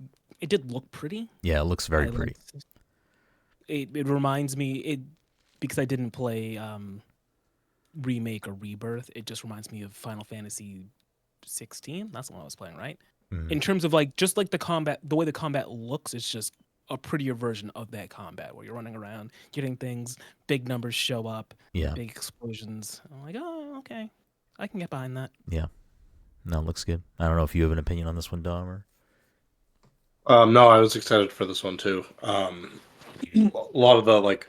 pretty. yeah, it looks very I pretty. liked it reminds me because I didn't play Remake or Rebirth. It just reminds me of Final Fantasy 16. That's the one I was playing, right? In terms of like just like the combat, the way the combat looks, it's just a prettier version of that combat where you're running around, getting things, big numbers show up, Yeah, big explosions. I'm like, oh, okay, I can get behind that. yeah. No, it looks good. I don't know if you have an opinion on this one, Dom, or... No, I was excited for this one too. A lot of the like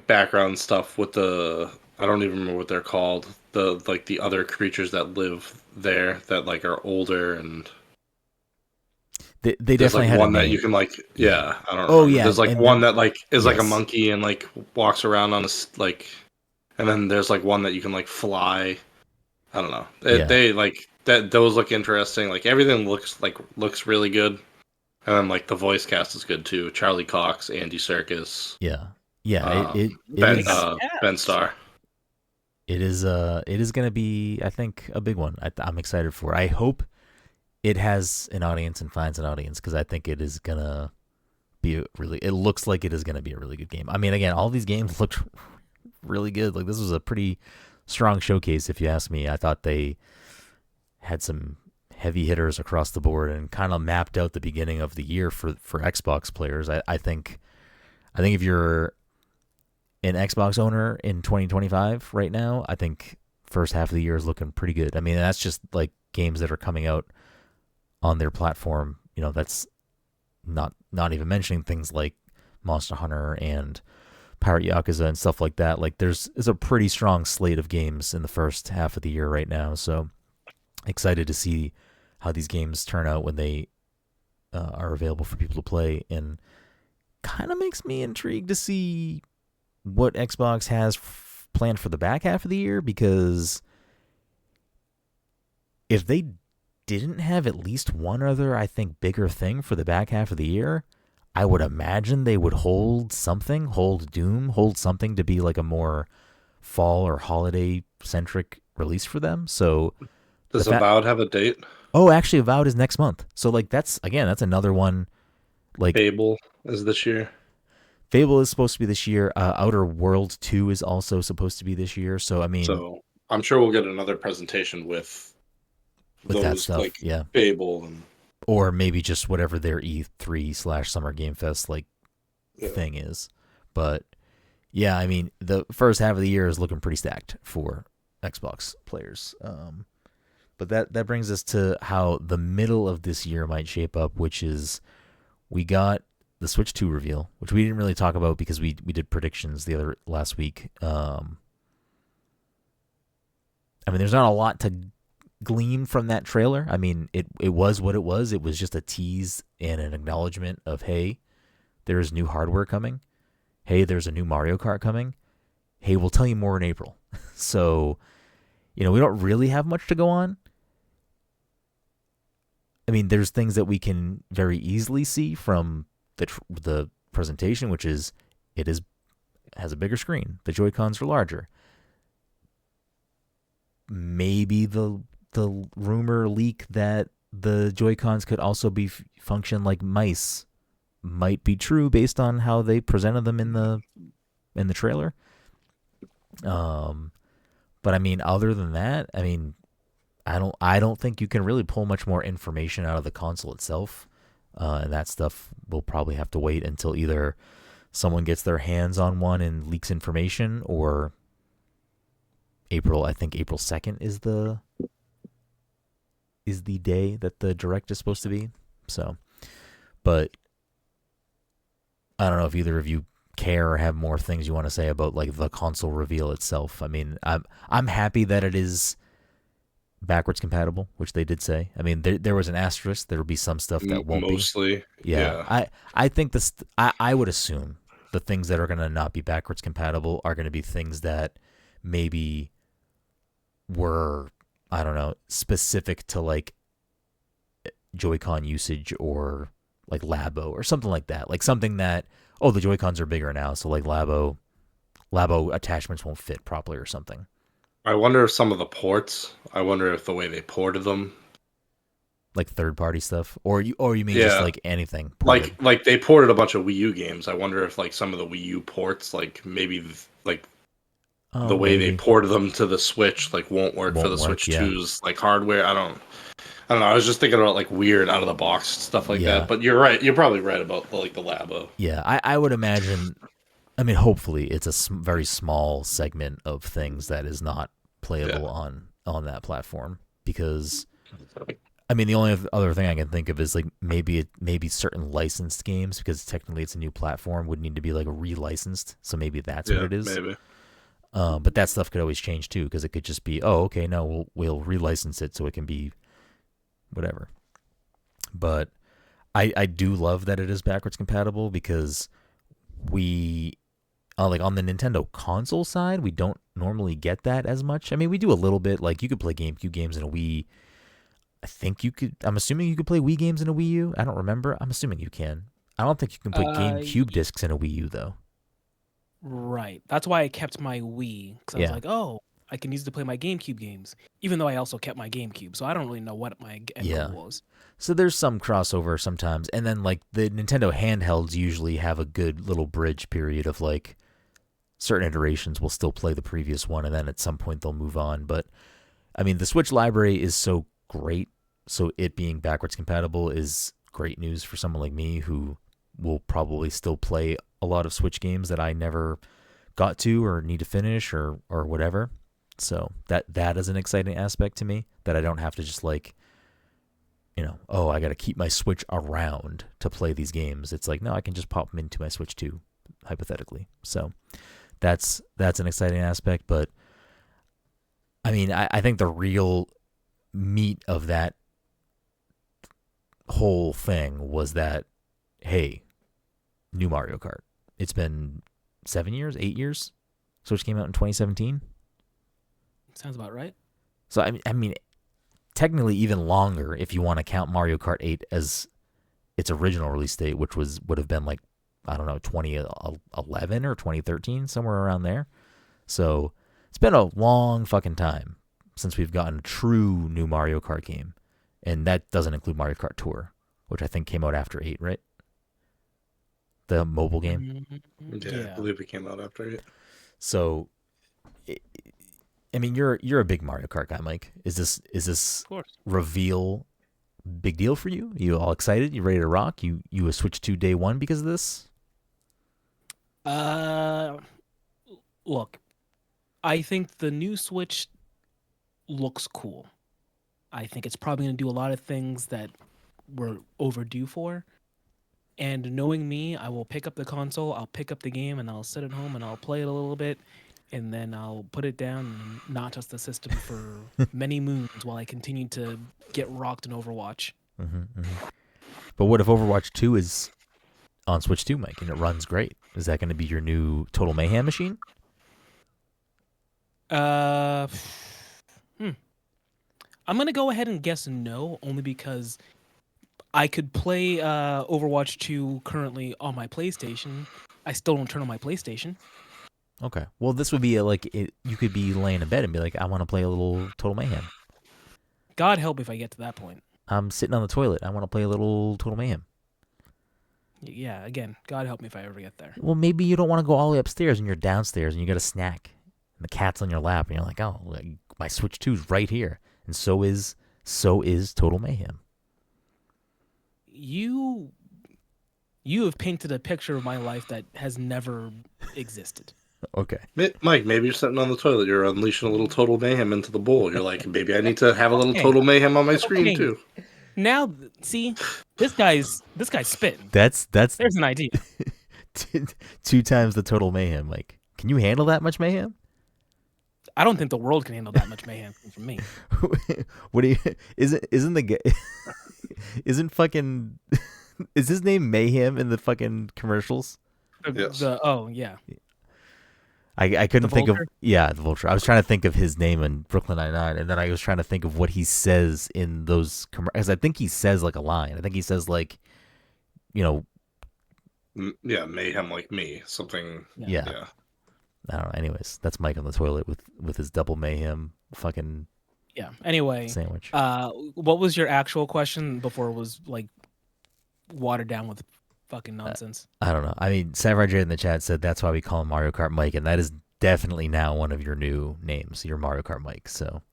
background stuff with the, I don't even remember what they're called. The like the other creatures that live there that like are older, and They there's definitely like had one a that name. you can like, yeah, I don't Oh remember. yeah, There's like and one then that like is like a yes, monkey and like walks around on a like, and then there's like one that you can like fly. I don't know. yeah, They like that. Those look interesting. Like everything looks really good. And then like the voice cast is good too. Charlie Cox, Andy Serkis, yeah, yeah. It Ben They got is a Ben cast. Starr. it is gonna be, I think, a big one. I'm excited for. I hope it has an audience and finds an audience, because I think it is gonna be it looks like it is gonna be a really good game. I mean, again, all these games looked really good. Like, this was a pretty strong showcase, if you ask me. I thought they had some heavy hitters across the board and kind of mapped out the beginning of the year for Xbox players. I think if you're an Xbox owner in 2025 right now, I think first half of the year is looking pretty good. I mean, that's just like games that are coming out on their platform. You know, that's not even mentioning things like Monster Hunter and Pirate Yakuza and stuff like that. Like, there's a pretty strong slate of games in the first half of the year right now. So excited to see how these games turn out when they are available for people to play, and kind of makes me intrigued to see what Xbox has planned for the back half of the year, because if they didn't have at least one other, I think, bigger thing for the back half of the year, I would imagine they would hold Doom, hold something to be like a more fall or holiday centric release for them. So Does Avowed have a date? oh, actually, Avowed is next month. So like that's another one. Like, Fable is this year. Fable is supposed to be this year. Outer World 2 is also supposed to be this year. So I mean, So I'm sure we'll get another presentation with with that those stuff, like yeah. Fable and Or maybe just whatever their E3/Summer Game Fest like thing is. But yeah, I mean, the first half of the year is looking pretty stacked for Xbox players. But that brings us to how the middle of this year might shape up, which is we got the Switch 2 reveal, which we didn't really talk about because we did predictions last week. I mean, there's not a lot to glean from that trailer. I mean, it was what it was. It was just a tease and an acknowledgement of, hey, there's new hardware coming. Hey, there's a new Mario Kart coming. Hey, we'll tell you more in April. So, we don't really have much to go on. I mean, there's things that we can very easily see from the presentation, which is has a bigger screen. The Joy-Cons are larger. Maybe the rumor leak that the Joy-Cons could also function like mice might be true based on how they presented them in the trailer. But I mean, other than that, I mean, I don't think you can really pull much more information out of the console itself. And that stuff will probably have to wait until either someone gets their hands on one and leaks information, or April 2nd is the day that the Direct is supposed to be. So, but I don't know if either of you care or have more things you want to say about like the console reveal itself. I mean, I'm happy that it is backwards compatible, which they did say. I mean, there was an asterisk. There will be some stuff that won't Mostly, be. Yeah. I think this. I would assume the things that are going to not be backwards compatible are going to be things that maybe were, I don't know, specific to like Joy-Con usage or like Labo or something like that. Like something that, oh, the Joy-Cons are bigger now, so like Labo attachments won't fit properly or something. I wonder if some of the ports. I wonder if the way they ported them, like third party stuff, or you mean just like anything ported? like they ported a bunch of Wii U games. I wonder if like some of the Wii U ports, like maybe like the way they ported them to the Switch, like won't work for the Switch 2's like hardware. I don't know. I was just thinking about like weird out of the box stuff like that. But you're right. You're probably right about like the Labo. Yeah, I would imagine. I mean, hopefully, it's a very small segment of things that is not playable on that platform. Because, I mean, the only other thing I can think of is like maybe certain licensed games, because technically it's a new platform, would need to be like relicensed. So maybe that's what it is. Maybe. But that stuff could always change too, because it could just be, oh, okay, no, we'll relicense it so it can be whatever. But I do love that it is backwards compatible, because we like on the Nintendo console side, we don't normally get that as much. I mean, we do a little bit. Like you could play GameCube games in a Wii. I'm assuming you could play Wii games in a Wii U. I don't remember. I'm assuming you can. I don't think you can play GameCube discs in a Wii U though. Right. That's why I kept my Wii, because I was like, oh, I can use it to play my GameCube games, even though I also kept my GameCube. So I don't really know what my end goal was. So there's some crossover sometimes. And then like the Nintendo handhelds usually have a good little bridge period of like certain iterations will still play the previous one, and then at some point they'll move on. But I mean, the Switch library is so great. So it being backwards compatible is great news for someone like me who will probably still play a lot of Switch games that I never got to or need to finish or whatever. So that is an exciting aspect to me, that I don't have to just like, you know, oh, I got to keep my Switch around to play these games. It's like, no, I can just pop them into my Switch 2, hypothetically. So that's an exciting aspect. But I mean, I think the real meat of that whole thing was that, hey, new Mario Kart. It's been 7 years, 8 years. Switch came out in 2017. Sounds about right. So I mean, technically even longer if you want to count Mario Kart 8 as its original release date, which would have been like, I don't know, 2011 or 2013, somewhere around there. So it's been a long fucking time since we've gotten a true new Mario Kart game, and that doesn't include Mario Kart Tour, which I think came out after 8, right? The mobile game. Yeah, I believe it came out after 8. So, I mean, you're a big Mario Kart guy, Mike. Is this reveal big deal for you? You all excited? You ready to rock? You a Switch 2 day one because of this? Look, I think the new Switch looks cool. I think it's probably going to do a lot of things that we're overdue for. And knowing me, I will pick up the console, I'll pick up the game, and I'll sit at home and I'll play it a little bit, and then I'll put it down and not touch the system for many moons while I continue to get rocked in Overwatch. But what if Overwatch 2 is on Switch 2, Mike, and it runs great? Is that going to be your new Total Mayhem machine? I'm going to go ahead and guess no, only because I could play Overwatch 2 currently on my PlayStation. I still don't turn on my PlayStation. Okay. Well, this would be you could be laying in bed and be like, I want to play a little Total Mayhem. God help if I get to that point. I'm sitting on the toilet. I want to play a little Total Mayhem. Yeah, again, God help me if I ever get there. Well, maybe you don't want to go all the way upstairs and you're downstairs and you got a snack and the cat's on your lap and you're like, oh, my Switch 2's right here. And so is Total Mayhem. You have painted a picture of my life that has never existed. Okay. Mike, maybe you're sitting on the toilet. You're unleashing a little Total Mayhem into the bowl. You're like, maybe I need to have a little Total Mayhem on my screen too. Now, see, this guy's spitting. That's There's an idea. 2 times the total mayhem, Mike. Can you handle that much mayhem? I don't think the world can handle that much mayhem from me. What do you? Isn't the isn't fucking is his name Mayhem in the fucking commercials? Yes. Oh yeah. I couldn't The think of Vulture? the Vulture. I was trying to think of his name in Brooklyn Nine-Nine, and then I was trying to think of what he says in those because I think he says like a line. I think he says like, you know, Yeah, mayhem like me. Something. yeah. I don't know. Anyways, that's Mike on the toilet with his double mayhem fucking Yeah. Anyway, sandwich. what was your actual question before it was like watered down with fucking nonsense? I don't know. I mean, Samurai in the chat said that's why we call him Mario Kart Mike, and that is definitely now one of your new names, your Mario Kart Mike. So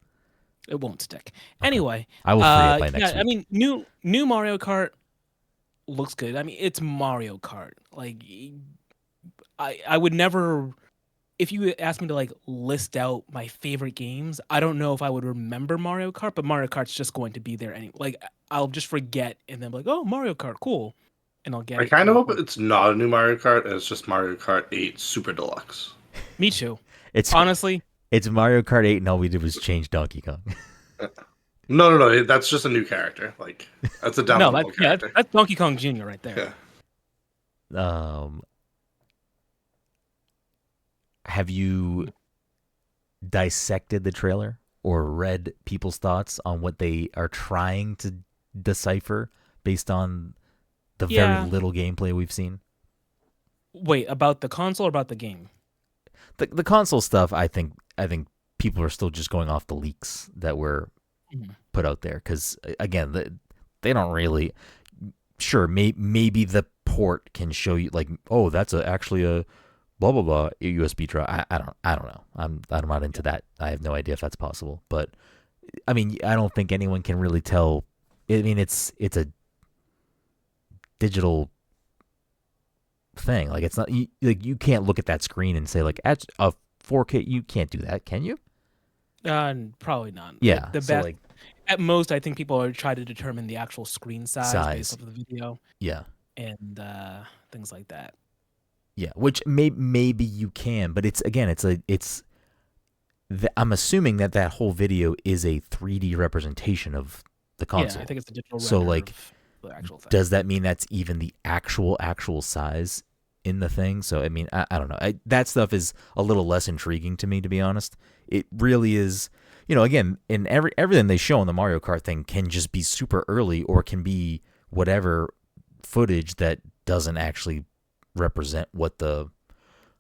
It won't stick. Anyway, I will free it by next week. I mean, new Mario Kart looks good. I mean, it's Mario Kart. Like, I would never. If you asked me to like list out my favorite games, I don't know if I would remember Mario Kart, but Mario Kart's just going to be there anyway. Like I'll just forget and then be like, oh, Mario Kart, cool, and I'll get I it. kind of hope it's not a new Mario Kart, and it's just Mario Kart 8 Super Deluxe. Me too. It's honestly, it's Mario Kart 8, and all we did was change Donkey Kong. No, that's just a new character. Like that's a downloadable character. That's Donkey Kong Jr. right there. Yeah. Have you dissected the trailer or read people's thoughts on what they are trying to decipher based on the very little gameplay we've seen? Wait, about the console or about the game? The console stuff, I think people are still just going off the leaks that were put out there because again, they don't really. Sure, maybe the port can show you like, oh, that's actually a blah blah blah USB drive. I don't know. I'm not into that. I have no idea if that's possible. But I mean, I don't think anyone can really tell. I mean, it's a digital thing. Like it's not you can't look at that screen and say like at a 4K. You can't do that, can you? Probably not. Yeah. The best. At most, I think people are trying to determine the actual screen size based off of the video. Yeah. And things like that. Yeah, which maybe you can, but I'm assuming that whole video is a 3D representation of the console. Yeah, I think it's a digital render. So like, of the actual thing. Does that mean that's even the actual size in the thing? So I mean, I don't know. That stuff is a little less intriguing to me, to be honest. It really is. You know, again, in everything they show on the Mario Kart thing can just be super early or can be whatever footage that doesn't actually represent what the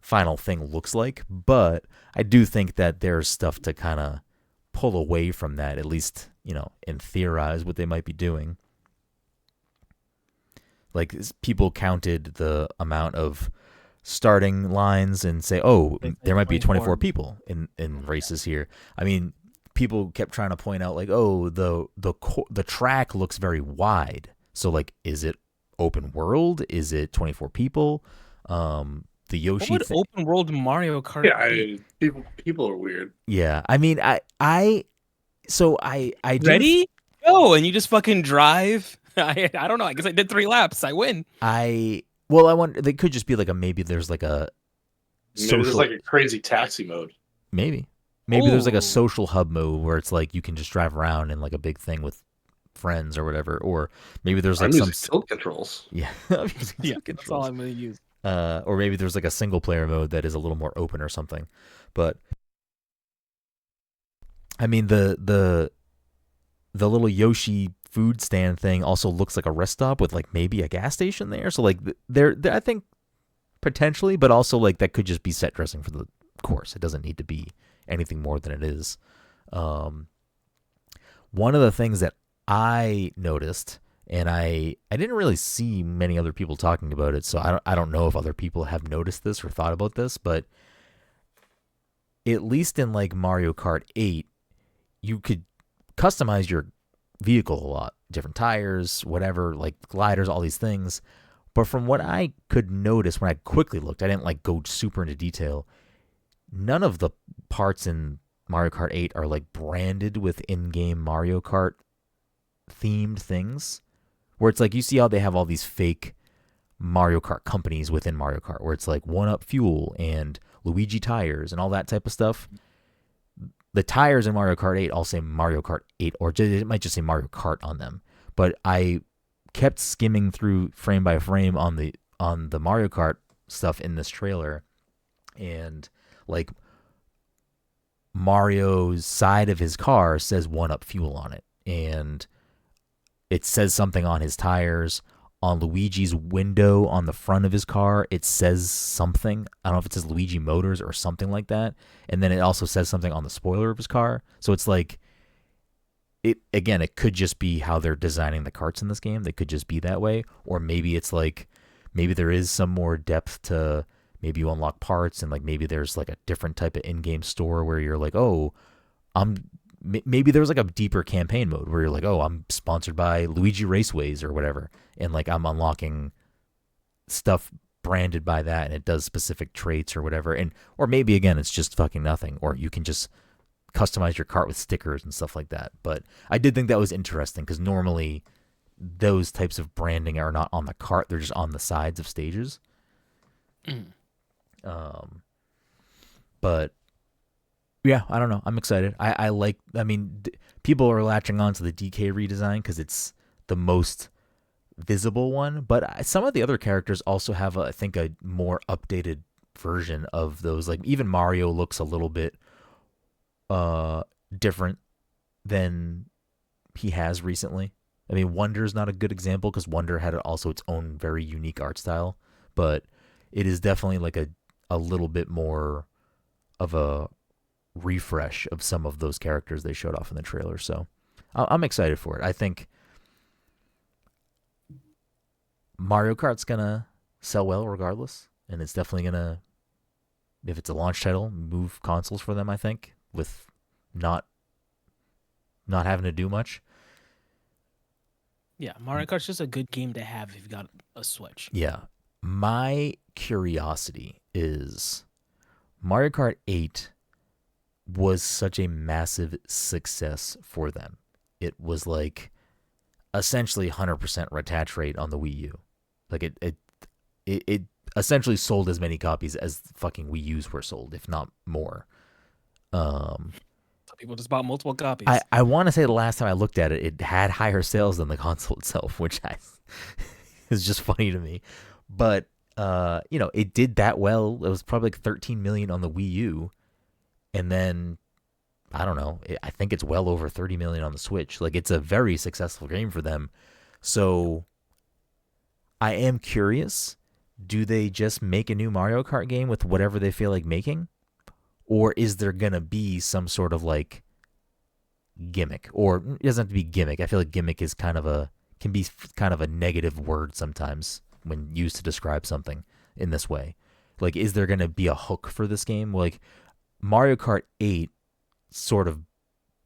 final thing looks like. But I do think that there's stuff to kind of pull away from that, at least, you know, and theorize what they might be doing. Like people counted the amount of starting lines and say, oh, there might be 24 people in races here. I mean, people kept trying to point out like, oh, the track looks very wide. So like, is it open world? Is it 24 people? The Yoshi what would open world Mario Kart be? People are weird. Yeah, I mean, I ready? Go, and you just fucking drive. I don't know. I guess I did 3 laps. I win. I wonder. They could just be like maybe there's like a social, there's like a crazy taxi mode. Maybe there's like a social hub mode where it's like you can just drive around in like a big thing with friends or whatever, or maybe there's like some tilt controls. Yeah, that's all I'm gonna use. Or maybe there's like a single player mode that is a little more open or something. But I mean, the little Yoshi food stand thing also looks like a rest stop with like maybe a gas station there. So like there I think potentially, but also like that could just be set dressing for the course. It doesn't need to be anything more than it is. One of the things that I noticed, and I didn't really see many other people talking about it, so I don't know if other people have noticed this or thought about this, but at least in like Mario Kart 8, you could customize your vehicle a lot, different tires, whatever, like gliders, all these things. But from what I could notice when I quickly looked, I didn't like go super into detail. None of the parts in Mario Kart 8 are like branded with in-game Mario Kart themed things where it's like you see how they have all these fake Mario Kart companies within Mario Kart where it's like 1UP Fuel and Luigi Tires and all that type of stuff. The tires in Mario Kart 8 all say Mario Kart 8, or it might just say Mario Kart on them. But I kept skimming through frame by frame on the Mario Kart stuff in this trailer, and like Mario's side of his car says 1UP Fuel on it, and it says something on his tires. On Luigi's window on the front of his car, it says something. I don't know if it says Luigi Motors or something like that. And then it also says something on the spoiler of his car. So it's like, it could just be how they're designing the carts in this game. They could just be that way. Or maybe it's like, maybe there is some more depth to, maybe you unlock parts and like maybe there's like a different type of in-game store where you're like, oh, maybe there was like a deeper campaign mode where you're like, oh, I'm sponsored by Luigi Raceways or whatever. And like I'm unlocking stuff branded by that and it does specific traits or whatever. And, or maybe again, it's just fucking nothing. Or you can just customize your cart with stickers and stuff like that. But I did think that was interesting because normally those types of branding are not on the cart. They're just on the sides of stages. But yeah, I don't know. I'm excited. I mean, people are latching on to the DK redesign because it's the most visible one. But some of the other characters also have, I think, a more updated version of those. Like even Mario looks a little bit different than he has recently. I mean, Wonder's not a good example because Wonder had also its own very unique art style. But it is definitely like a little bit more of a refresh of some of those characters they showed off in the trailer. So I'm excited for it. I think Mario Kart's gonna sell well regardless, and it's definitely gonna, if it's a launch title, move consoles for them, I think, with not having to do much. Yeah, Mario Kart's just a good game to have if you've got a Switch. Yeah. My curiosity is Mario Kart 8 was such a massive success for them. It was like essentially 100% attach rate on the Wii U. Like it essentially sold as many copies as fucking Wii U's were sold, if not more. So people just bought multiple copies. I want to say the last time I looked at it, it had higher sales than the console itself, which is just funny to me. But it did that well. It was probably like 13 million on the Wii U. And then, I don't know, I think it's well over 30 million on the Switch. Like, it's a very successful game for them. So, I am curious, do they just make a new Mario Kart game with whatever they feel like making? Or is there going to be some sort of, like, gimmick? Or it doesn't have to be gimmick. I feel like gimmick is can be kind of a negative word sometimes when used to describe something in this way. Like, is there going to be a hook for this game? Like, Mario Kart 8 sort of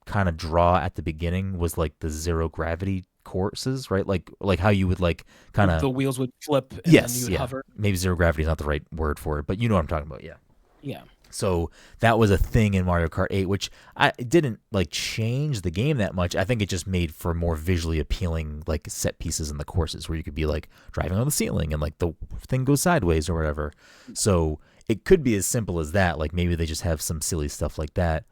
kind of draw at the beginning was like the zero gravity courses, right? Like how you would like kind of the wheels would flip and yes, then you would yeah. hover. Maybe zero gravity is not the right word for it, but you know what I'm talking about, yeah. Yeah. So that was a thing in Mario Kart 8, which it didn't like change the game that much. I think it just made for more visually appealing like set pieces in the courses where you could be like driving on the ceiling and like the thing goes sideways or whatever. So it could be as simple as that. Like maybe they just have some silly stuff like that.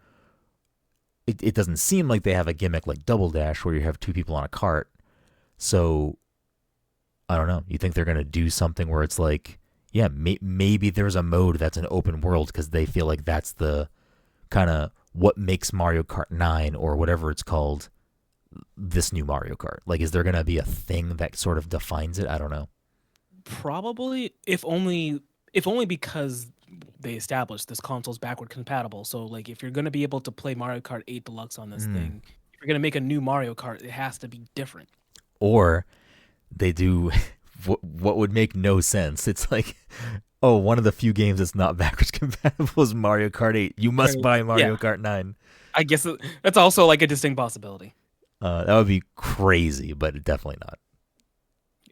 It doesn't seem like they have a gimmick like Double Dash where you have two people on a cart. So I don't know. You think they're going to do something where it's like, yeah, maybe there's a mode that's an open world because they feel like that's the kind of what makes Mario Kart 9 or whatever it's called this new Mario Kart. Like, is there going to be a thing that sort of defines it? I don't know. Probably, if only because they established this console's backward compatible. So, like, if you're going to be able to play Mario Kart 8 Deluxe on this thing, if you're going to make a new Mario Kart, it has to be different. Or they do what would make no sense. It's like, oh, one of the few games that's not backwards compatible is Mario Kart 8. You must buy Mario Kart 9. I guess that's also like a distinct possibility. That would be crazy, but definitely not.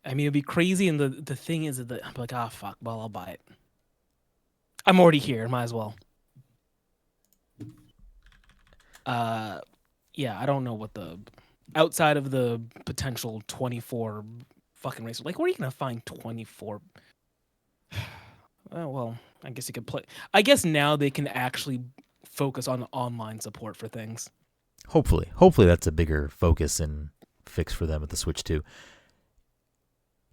I mean, it'd be crazy, and the thing is that I'm like, fuck, well, I'll buy it. I'm already here, might as well. Yeah, I don't know what the outside of the potential 24 fucking races, like, where are you gonna find 24? Oh, well, I guess you could play. I guess now they can actually focus on online support for things. Hopefully that's a bigger focus and fix for them with the Switch 2.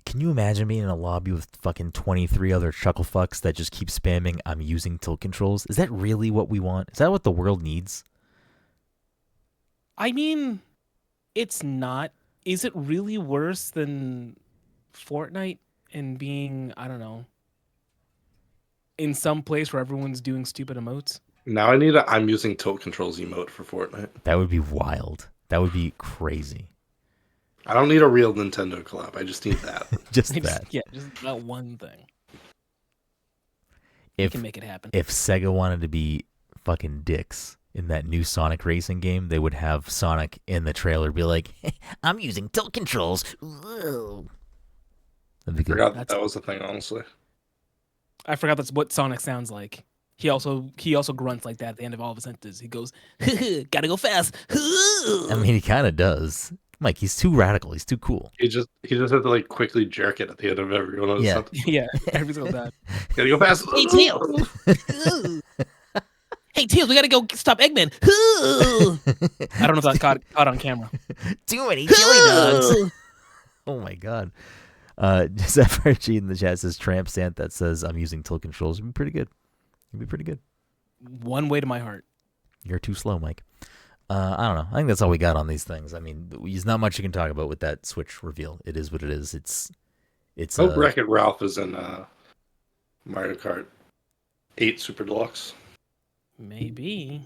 Can you imagine being in a lobby with fucking 23 other chuckle fucks that just keep spamming, I'm using tilt controls? Is that really what we want? Is that what the world needs? I mean, it's not. Is it really worse than Fortnite and being, I don't know, in some place where everyone's doing stupid emotes? Now I need a I'm using tilt controls emote for Fortnite. That would be wild. That would be crazy. I don't need a real Nintendo collab. I just need that. just that. Just that one thing. If you can make it happen. If Sega wanted to be fucking dicks in that new Sonic racing game, they would have Sonic in the trailer be like, I'm using tilt controls. That'd be good. I forgot that was the thing, honestly. I forgot that's what Sonic sounds like. He also grunts like that at the end of all of his sentences. He goes, gotta go fast. I mean, he kind of does. Mike, he's too radical. He's too cool. He just had to like quickly jerk it at the end of every one of his sentences. Yeah, every single time. Gotta go fast. Hey, Tails. Hey, Tails, we gotta go stop Eggman. I don't know if that caught on camera. Too many chili dogs. Oh my god. Zephyr in the chat says Tramp Stamp that says I'm using tilt controls. It'd be pretty good. It'd be pretty good. One way to my heart. You're too slow, Mike. I don't know. I think that's all we got on these things. I mean, there's not much you can talk about with that Switch reveal. It is what it is. It's. Hope Wreck-It Ralph is in Mario Kart 8 Super Deluxe. Maybe.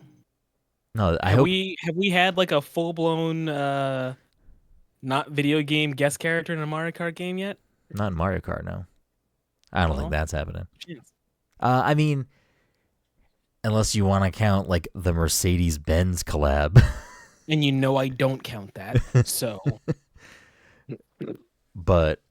No, have we had like a full blown not video game guest character in a Mario Kart game yet? Not in Mario Kart, no. I don't think that's happening. Chance. I mean, unless you want to count like the Mercedes-Benz collab. And you know I don't count that, so. But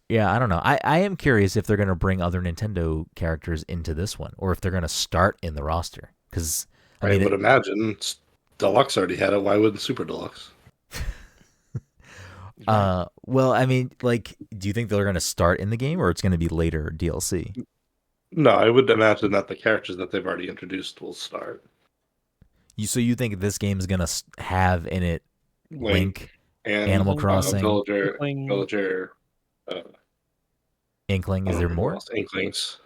yeah, I don't know. I am curious if they're going to bring other Nintendo characters into this one, or if they're going to start in the roster. Because I would imagine Deluxe already had it. Why wouldn't Super Deluxe? Well, I mean, like, do you think they're going to start in the game, or it's going to be later DLC? No, I would imagine that the characters that they've already introduced will start. So you think this game is going to have in it Link and Animal Crossing, Villager, Inkling? Is there more? Inklings.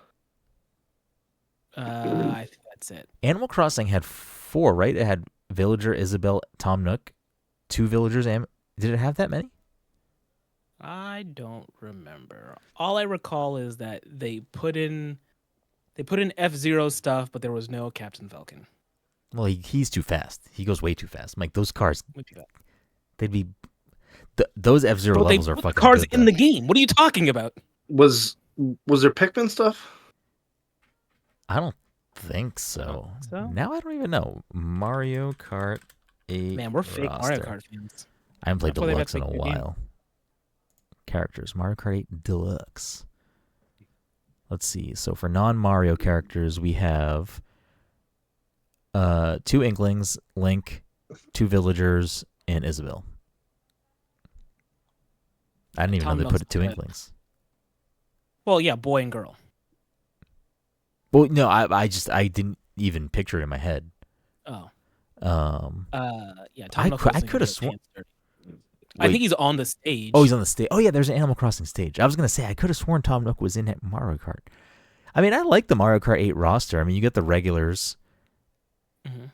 I think that's it. Animal Crossing had 4, right? It had Villager, Isabelle, Tom Nook, 2 villagers. Did it have that many? I don't remember. All I recall is that they put in F-Zero stuff, but there was no Captain Falcon. Well, he's too fast. He goes way too fast. Like those cars, they'd be those F-Zero levels are fucking cars good, in the game. What are you talking about? Was there Pikmin stuff? I don't think so. Now I don't even know. Mario Kart 8. Man, we're fake Mario Kart fans. I haven't played Deluxe in a while. Characters, Mario Kart 8 Deluxe. Let's see. So for non-Mario characters, we have 2 Inklings, Link, 2 villagers, and Isabelle. I didn't even know they put 2 Inklings. Well, yeah, boy and girl. Well, no, I didn't even picture it in my head. Oh. Yeah. I could have sworn. I think he's on the stage. Oh, he's on the stage. Oh, yeah, there's an Animal Crossing stage. I was going to say, I could have sworn Tom Nook was in Mario Kart. I mean, I like the Mario Kart 8 roster. I mean, you get the regulars. Mm-hmm.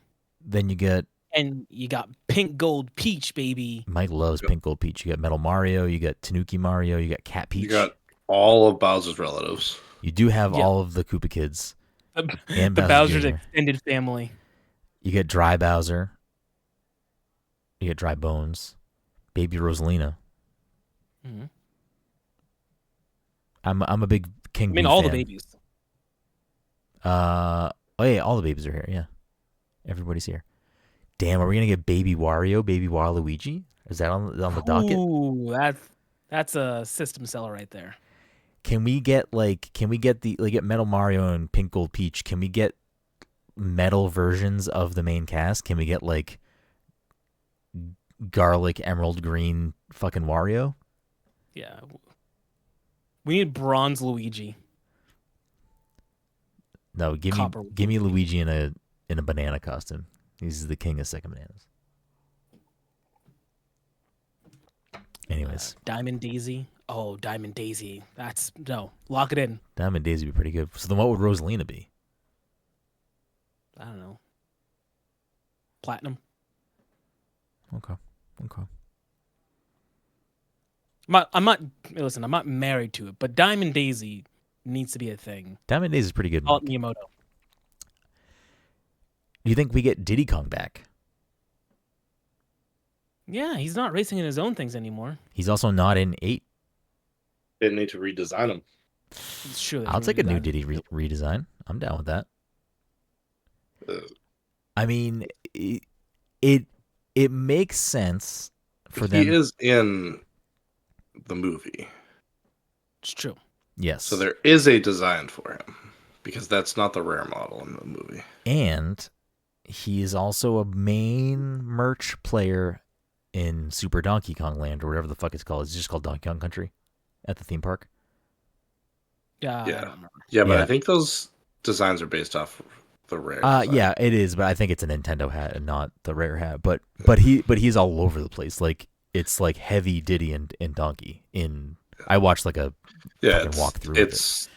Then you get... And you got Pink Gold Peach, baby. Mike loves Pink Gold Peach. You got Metal Mario. You got Tanuki Mario. You got Cat Peach. You got all of Bowser's relatives. You do have all of the Koopa Kids. And the Bowser's extended family. You get Dry Bowser. You get Dry Bones. Baby Rosalina. Mm-hmm. I'm a big King Boo all fan. The babies. Oh yeah, all the babies are here. Yeah, everybody's here. Damn, are we gonna get Baby Wario, Baby Waluigi? Is that on the docket? Ooh, that's a system seller right there. Can we get get Metal Mario and Pink Gold Peach? Can we get metal versions of the main cast? Can we get garlic emerald green fucking Wario. Yeah. We need bronze Luigi. No, give Copper me Luigi in a banana costume. He's the king of second bananas. Anyways, Diamond Daisy. Oh, Diamond Daisy. Lock it in. Diamond Daisy would be pretty good. So then, what would Rosalina be? I don't know. Platinum. Okay. I'm not married to it, but Diamond Daisy needs to be a thing. Diamond Daisy is pretty good. Call it Miyamoto. Do you think we get Diddy Kong back? Yeah, he's not racing in his own things anymore. He's also not in 8. They need to redesign him. It's true. I'll take a new Diddy redesign. I'm down with that. I mean, it makes sense for them. He is in the movie. It's true. Yes. So there is a design for him, because that's not the rare model in the movie. And he is also a main merch player in Super Donkey Kong Land, or whatever the fuck it's called. It's just called Donkey Kong Country at the theme park. Yeah. I Yeah. don't remember. Yeah, but Yeah. I think those designs are based off the rare. Yeah, it is, but I think it's a Nintendo hat and not the rare hat. But he's all over the place. Like, it's like heavy Diddy and Donkey. I watched like a fucking walkthrough. It's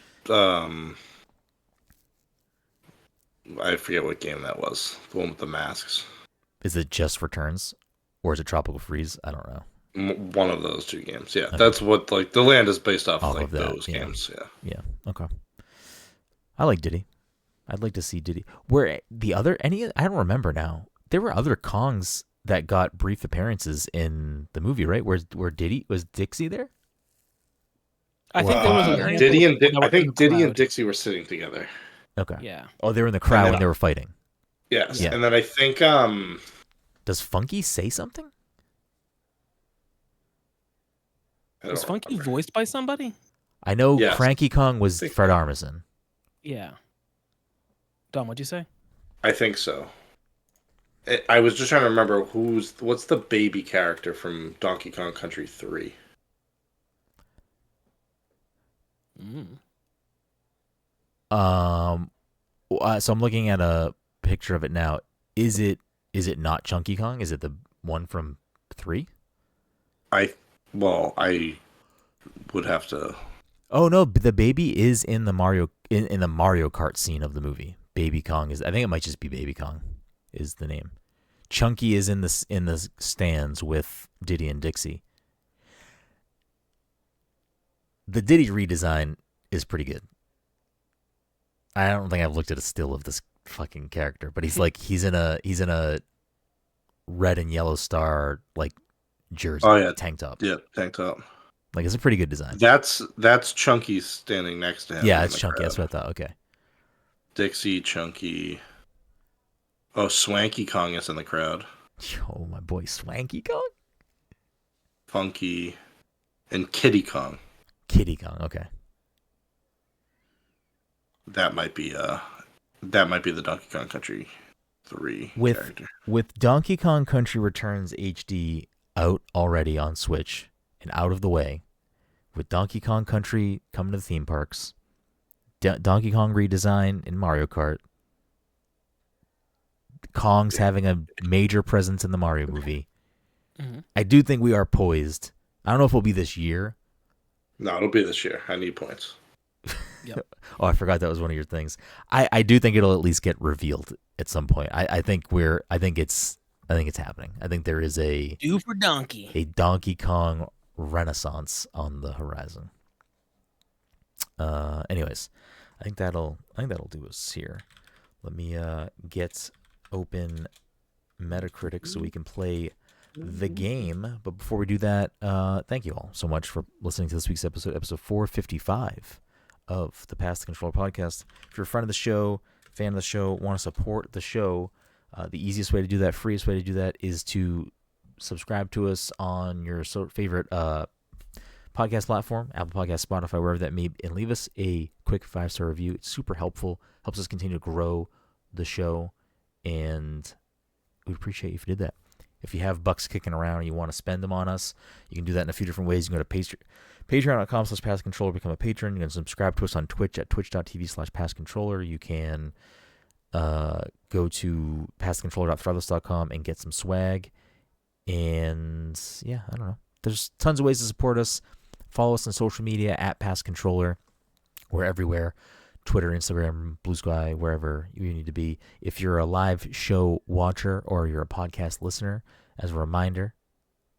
I forget what game that was. The one with the masks. Is it just Returns, or is it Tropical Freeze? I don't know. One of those two games. Yeah, Okay. that's what the land is based off Off like of that, those yeah. games. Yeah. Yeah. Okay. I like Diddy. I'd like to see Diddy. Where I don't remember now. There were other Kongs that got brief appearances in the movie, right? Where was Dixie there? I think there was a Diddy and handful that were I in think the Diddy and crowd. Dixie were sitting together. Okay. Yeah. Oh, they were in the crowd then- when they were fighting. Yes, Yeah. and then I think Does Funky say something? I Was don't Funky remember. voiced by somebody? I know Yes. Cranky Kong was think- Fred Armisen. Yeah. Don, what'd you say? I think so. I was just trying to remember what's the baby character from Donkey Kong Country 3. So I'm looking at a picture of it now. Is it not Chunky Kong? Is it the one from 3? I would have to. Oh no, the baby is in the Mario in the Mario Kart scene of the movie. Baby Kong is. I think it might just be Baby Kong, is the name. Chunky is in the stands with Diddy and Dixie. The Diddy redesign is pretty good. I don't think I've looked at a still of this fucking character, but he's in a red and yellow star like jersey, Oh, yeah. tank top. Yeah, tank top. Like, it's a pretty good design. That's Chunky standing next to him. Yeah, in it's the Chunky. crowd. That's what I thought. Okay. Dixie, Chunky. Oh, Swanky Kong is in the crowd. Oh, my boy, Swanky Kong. Funky, and Kitty Kong. Kitty Kong. Okay. That might be the Donkey Kong Country 3 character. With Donkey Kong Country Returns HD out already on Switch and out of the way, with Donkey Kong Country coming to the theme parks, Donkey Kong redesign in Mario Kart, Kong's having a major presence in the Mario movie. Mm-hmm. I do think we are poised. I don't know if it'll be this year. No, it'll be this year. I need points. Yep. Oh, I forgot that was one of your things. I do think it'll at least get revealed at some point. I think it's happening. I think there is a Do for Donkey. Donkey Kong renaissance on the horizon. Anyways, I think that'll do us here. Let me get open Metacritic so we can play the game. But before we do that, thank you all so much for listening to this week's episode 455 of the Pass the Controller podcast. If you're a friend of the show, fan of the show, want to support the show, the easiest way to do that, freest way to do that, is to subscribe to us on your favorite podcast platform, Apple Podcasts, Spotify, wherever that may be, and leave us a quick 5-star review. It's super helpful, helps us continue to grow the show, and we appreciate you if you did that. If you have bucks kicking around and you want to spend them on us, you can do that in a few different ways. You can go to patreon.com/passcontroller, become a patron. You can subscribe to us on Twitch at twitch.tv/passcontroller. You can go to passthecontroller.threadless.com and get some swag. And yeah, I don't know. There's tons of ways to support us. Follow us on social media at passcontroller. We're everywhere. Twitter, Instagram, Blue Sky, wherever you need to be. If you're a live show watcher or you're a podcast listener, as a reminder,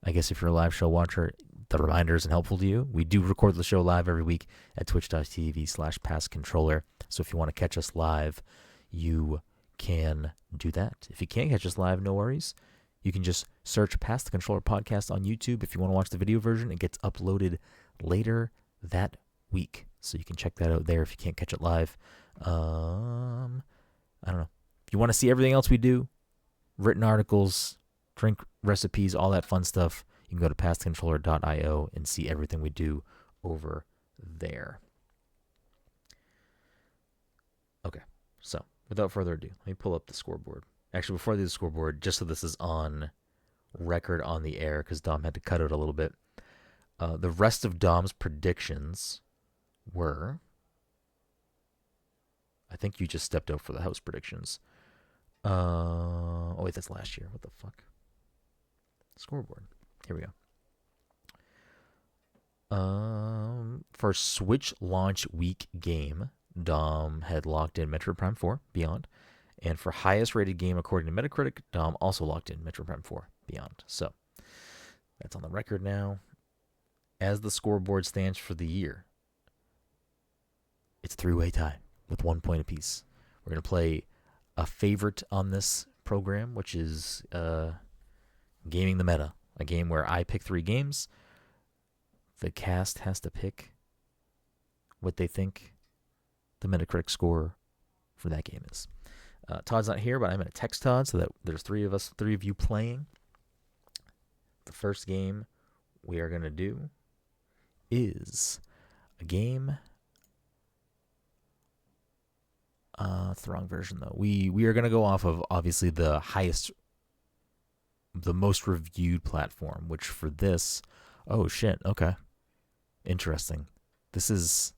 I guess if you're a live show watcher, the reminder isn't helpful to you. We do record the show live every week at twitch.tv/passcontroller. So if you want to catch us live, you can do that. If you can't catch us live, no worries. You can just search Pass the Controller Podcast on YouTube. If you want to watch the video version, it gets uploaded later that week. So you can check that out there if you can't catch it live. I don't know. If you want to see everything else we do, written articles, drink recipes, all that fun stuff, you can go to passthecontroller.io and see everything we do over there. Okay, so without further ado, let me pull up the scoreboard. Actually, before I do the scoreboard, just so this is on record on the air, because Dom had to cut it a little bit, the rest of Dom's predictions were... I think you just stepped out for the house predictions. Oh, wait, that's last year. What the fuck? Scoreboard. Here we go. For Switch launch week game, Dom had locked in Metroid Prime 4 Beyond. And for highest rated game according to Metacritic, Dom also locked in Metroid Prime 4 Beyond. So that's on the record now. As the scoreboard stands for the year, it's a three-way tie with 1 point apiece. We're going to play a favorite on this program, which is Gaming the Meta, a game where I pick 3 games. The cast has to pick what they think the Metacritic score for that game is. Todd's not here, but I'm going to text Todd so that there's 3 of you playing. The first game we are going to do is a game... it's the wrong version, though. We are going to go off of, obviously, the most reviewed platform, which for this... Oh, shit. Okay. Interesting. This is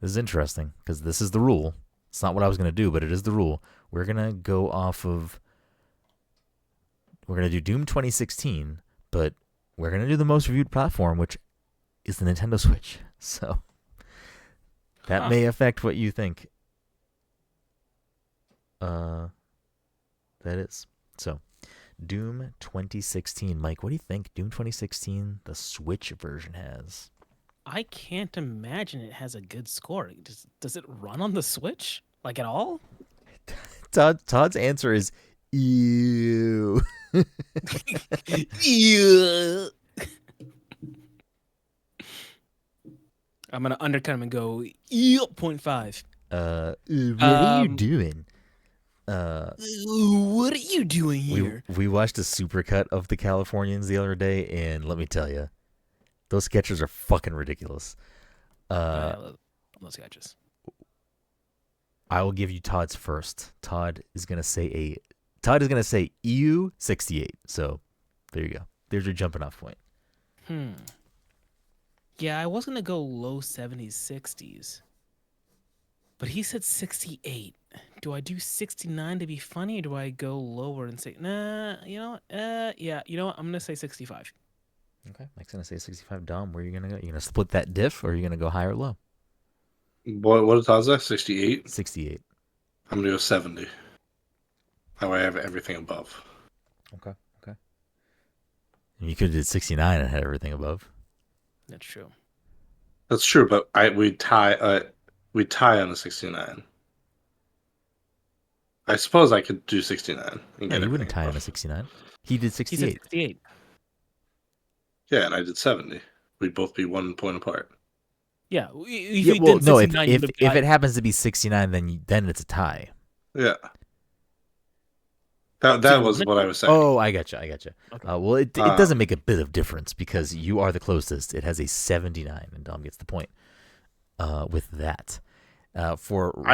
interesting, because this is the rule. It's not what I was going to do, but it is the rule. We're going to go off of... We're going to do Doom 2016, but we're going to do the most reviewed platform, which is the Nintendo Switch. So... that may affect what you think. That is. So, Doom 2016. Mike, what do you think Doom 2016, the Switch version, has? I can't imagine it has a good score. Does it run on the Switch? Like, at all? Todd's answer is, ew. Ew. I'm going to undercut him and go 0.5. What are you doing? What are you doing here? We watched a supercut of the Californians the other day, and let me tell you, those sketches are fucking ridiculous. I love those sketches. I will give you Todd's first. Todd is gonna say EU 68. So there you go. There's your jumping off point. Yeah, I was going to go low 70s, 60s. But he said 68. Do I do 69 to be funny, or do I go lower and say, nah, you know what? Yeah, you know what? I'm going to say 65. Okay, Mike's going to say 65. Dom, where are you going to go? You going to split that diff, or are you going to go high or low? What did Todd say? 68? 68. I'm going to go 70. That way I have everything above. Okay. And you could have did 69 and had everything above. That's true. That's true, but we tie on a 69. I suppose I could do 69. No, you wouldn't tie on a 69. He did 68. He said 68. Yeah, and I did 70. We'd both be 1 point apart. Yeah. If it happens to be 69, then it's a tie. Yeah. That was what I was saying. Oh, I gotcha. Okay. Well, it doesn't make a bit of difference because you are the closest. It has a 79, and Dom gets the point with that. I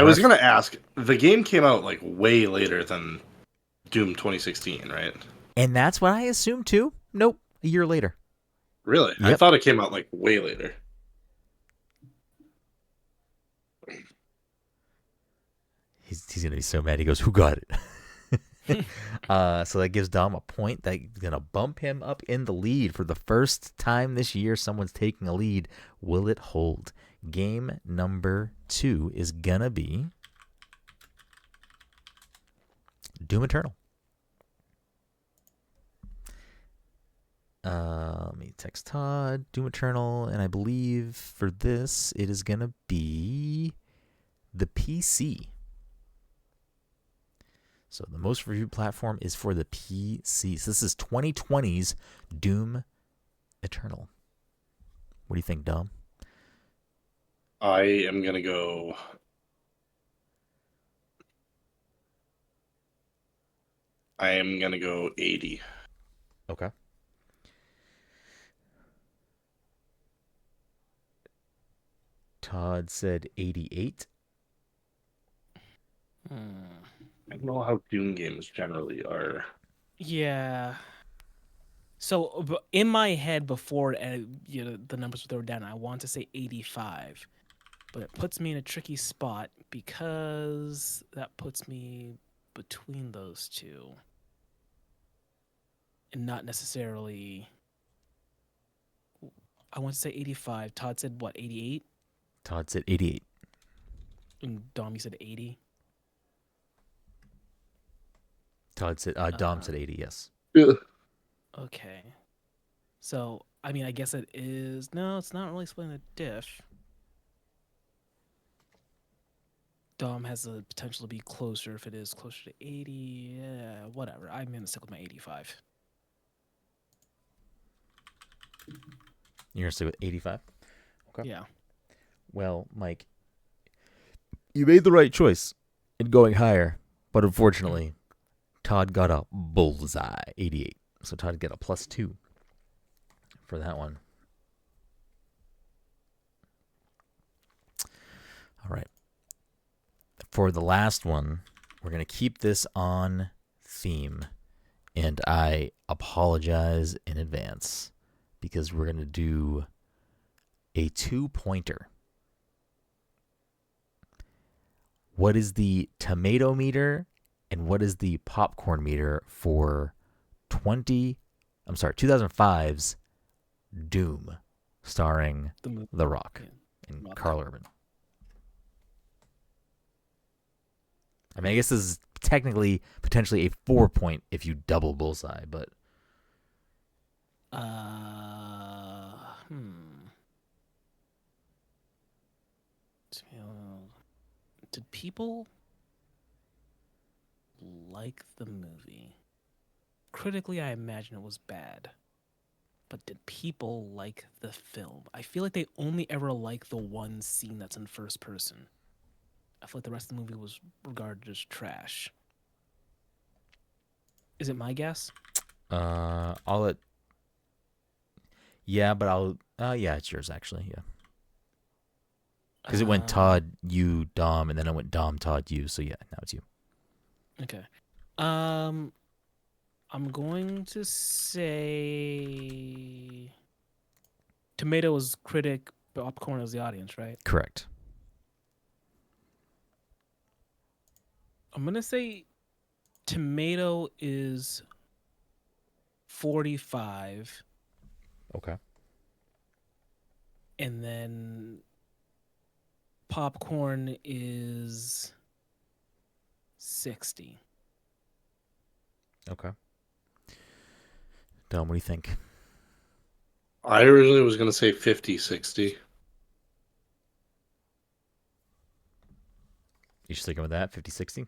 was going to ask, the game came out like way later than Doom 2016, right? And that's what I assumed too. Nope, a year later. Really? I Yep. thought it came out like way later. He's gonna be so mad. He goes, "Who got it?" So that gives Dom a point. That's gonna bump him up in the lead for the first time this year. Someone's taking a lead. Will it hold? Game number 2 is gonna be Doom Eternal. Let me text Todd, Doom Eternal, and I believe for this it is gonna be the PC. So the most reviewed platform is for the PC. So this is 2020's Doom Eternal. What do you think, Dom? I am gonna go. I am gonna go 80. Okay. Todd said 88. I don't know how Doom games generally are. Yeah. So in my head before the numbers were thrown down, I want to say 85, but it puts me in a tricky spot because that puts me between those two, and not necessarily. I want to say 85. Todd said what? 88. Todd said 88. And Dom, you said 80. Todd said Dom said 80. Yes. Yeah. Okay. So I mean, I guess it is. No, it's not really splitting the diff. Dom has the potential to be closer if it is closer to 80. Yeah, whatever. I'm going to stick with my 85. You're going to stay with 85? Okay. Yeah. Well, Mike, you made the right choice in going higher, but unfortunately, Todd got a bullseye, 88. So Todd got a +2 for that one. All right. For the last one, we're going to keep this on theme, and I apologize in advance because we're going to do a 2-pointer. What is the tomato meter and what is the popcorn meter for 2005's Doom, starring The Rock and Carl Urban? I mean, I guess this is technically, potentially a 4-point if you double bullseye, but... Did people like the movie? Critically, I imagine it was bad. But did people like the film? I feel like they only ever like the one scene that's in first person. I feel like the rest of the movie was regarded as trash. Is it my guess? Yeah, it's yours actually, yeah. Because it went Todd, you, Dom, and then it went Dom, Todd, you. So yeah, now it's you. Okay. I'm going to say tomato is critic, popcorn is the audience, right? Correct. I'm going to say tomato is 45. Okay. And then popcorn is 60. Okay. Dom, what do you think? I originally was going to say 50, 60. You sticking with that? 50, 60?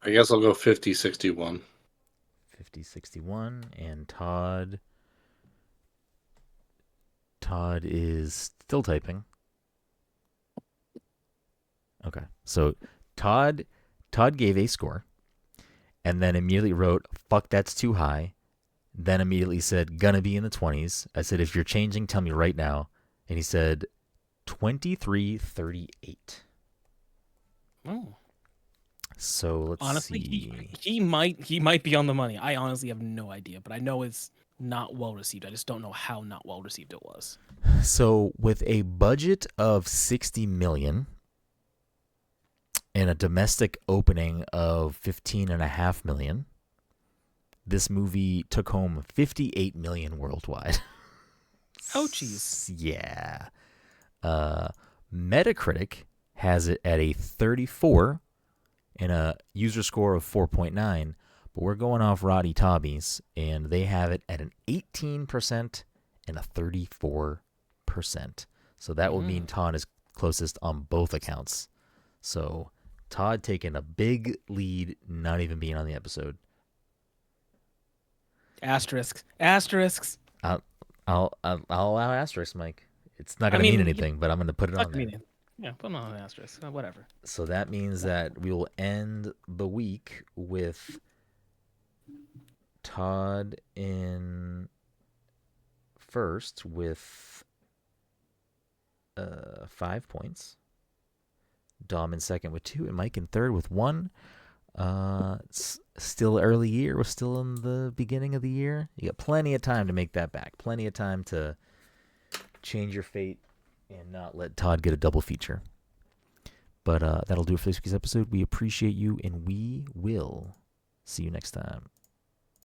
I guess I'll go 50, 61. 50, 61. And Todd is still typing. Okay. So Todd gave a score and then immediately wrote, "Fuck, that's too high." Then immediately said, "Gonna be in the 20s." I said, "If you're changing, tell me right now." And he said 2338. Oh. So let's Honestly, see. he might be on the money. I honestly have no idea, but I know it's not well received. I just don't know how not well received it was. So with a budget of 60 million and a domestic opening of 15.5 million, this movie took home 58 million worldwide. Ouchies. Yeah. Metacritic has it at a 34 and a user score of 4.9, but we're going off Roddy Tobby's, and they have it at an 18% and a 34%. So that will mean Todd is closest on both accounts. So Todd taking a big lead, not even being on the episode. Asterisks. I'll allow asterisks, Mike. It's not going to mean anything, but I'm going to put it on there. Yeah, put on an asterisk. Whatever. So that means that we will end the week with Todd in first with 5 points. Dom in second with 2, and Mike in third with 1. It's still early year. We're still in the beginning of the year. You got plenty of time to make that back. Plenty of time to change your fate and not let Todd get a double feature. But that'll do it for this week's episode. We appreciate you, and we will see you next time.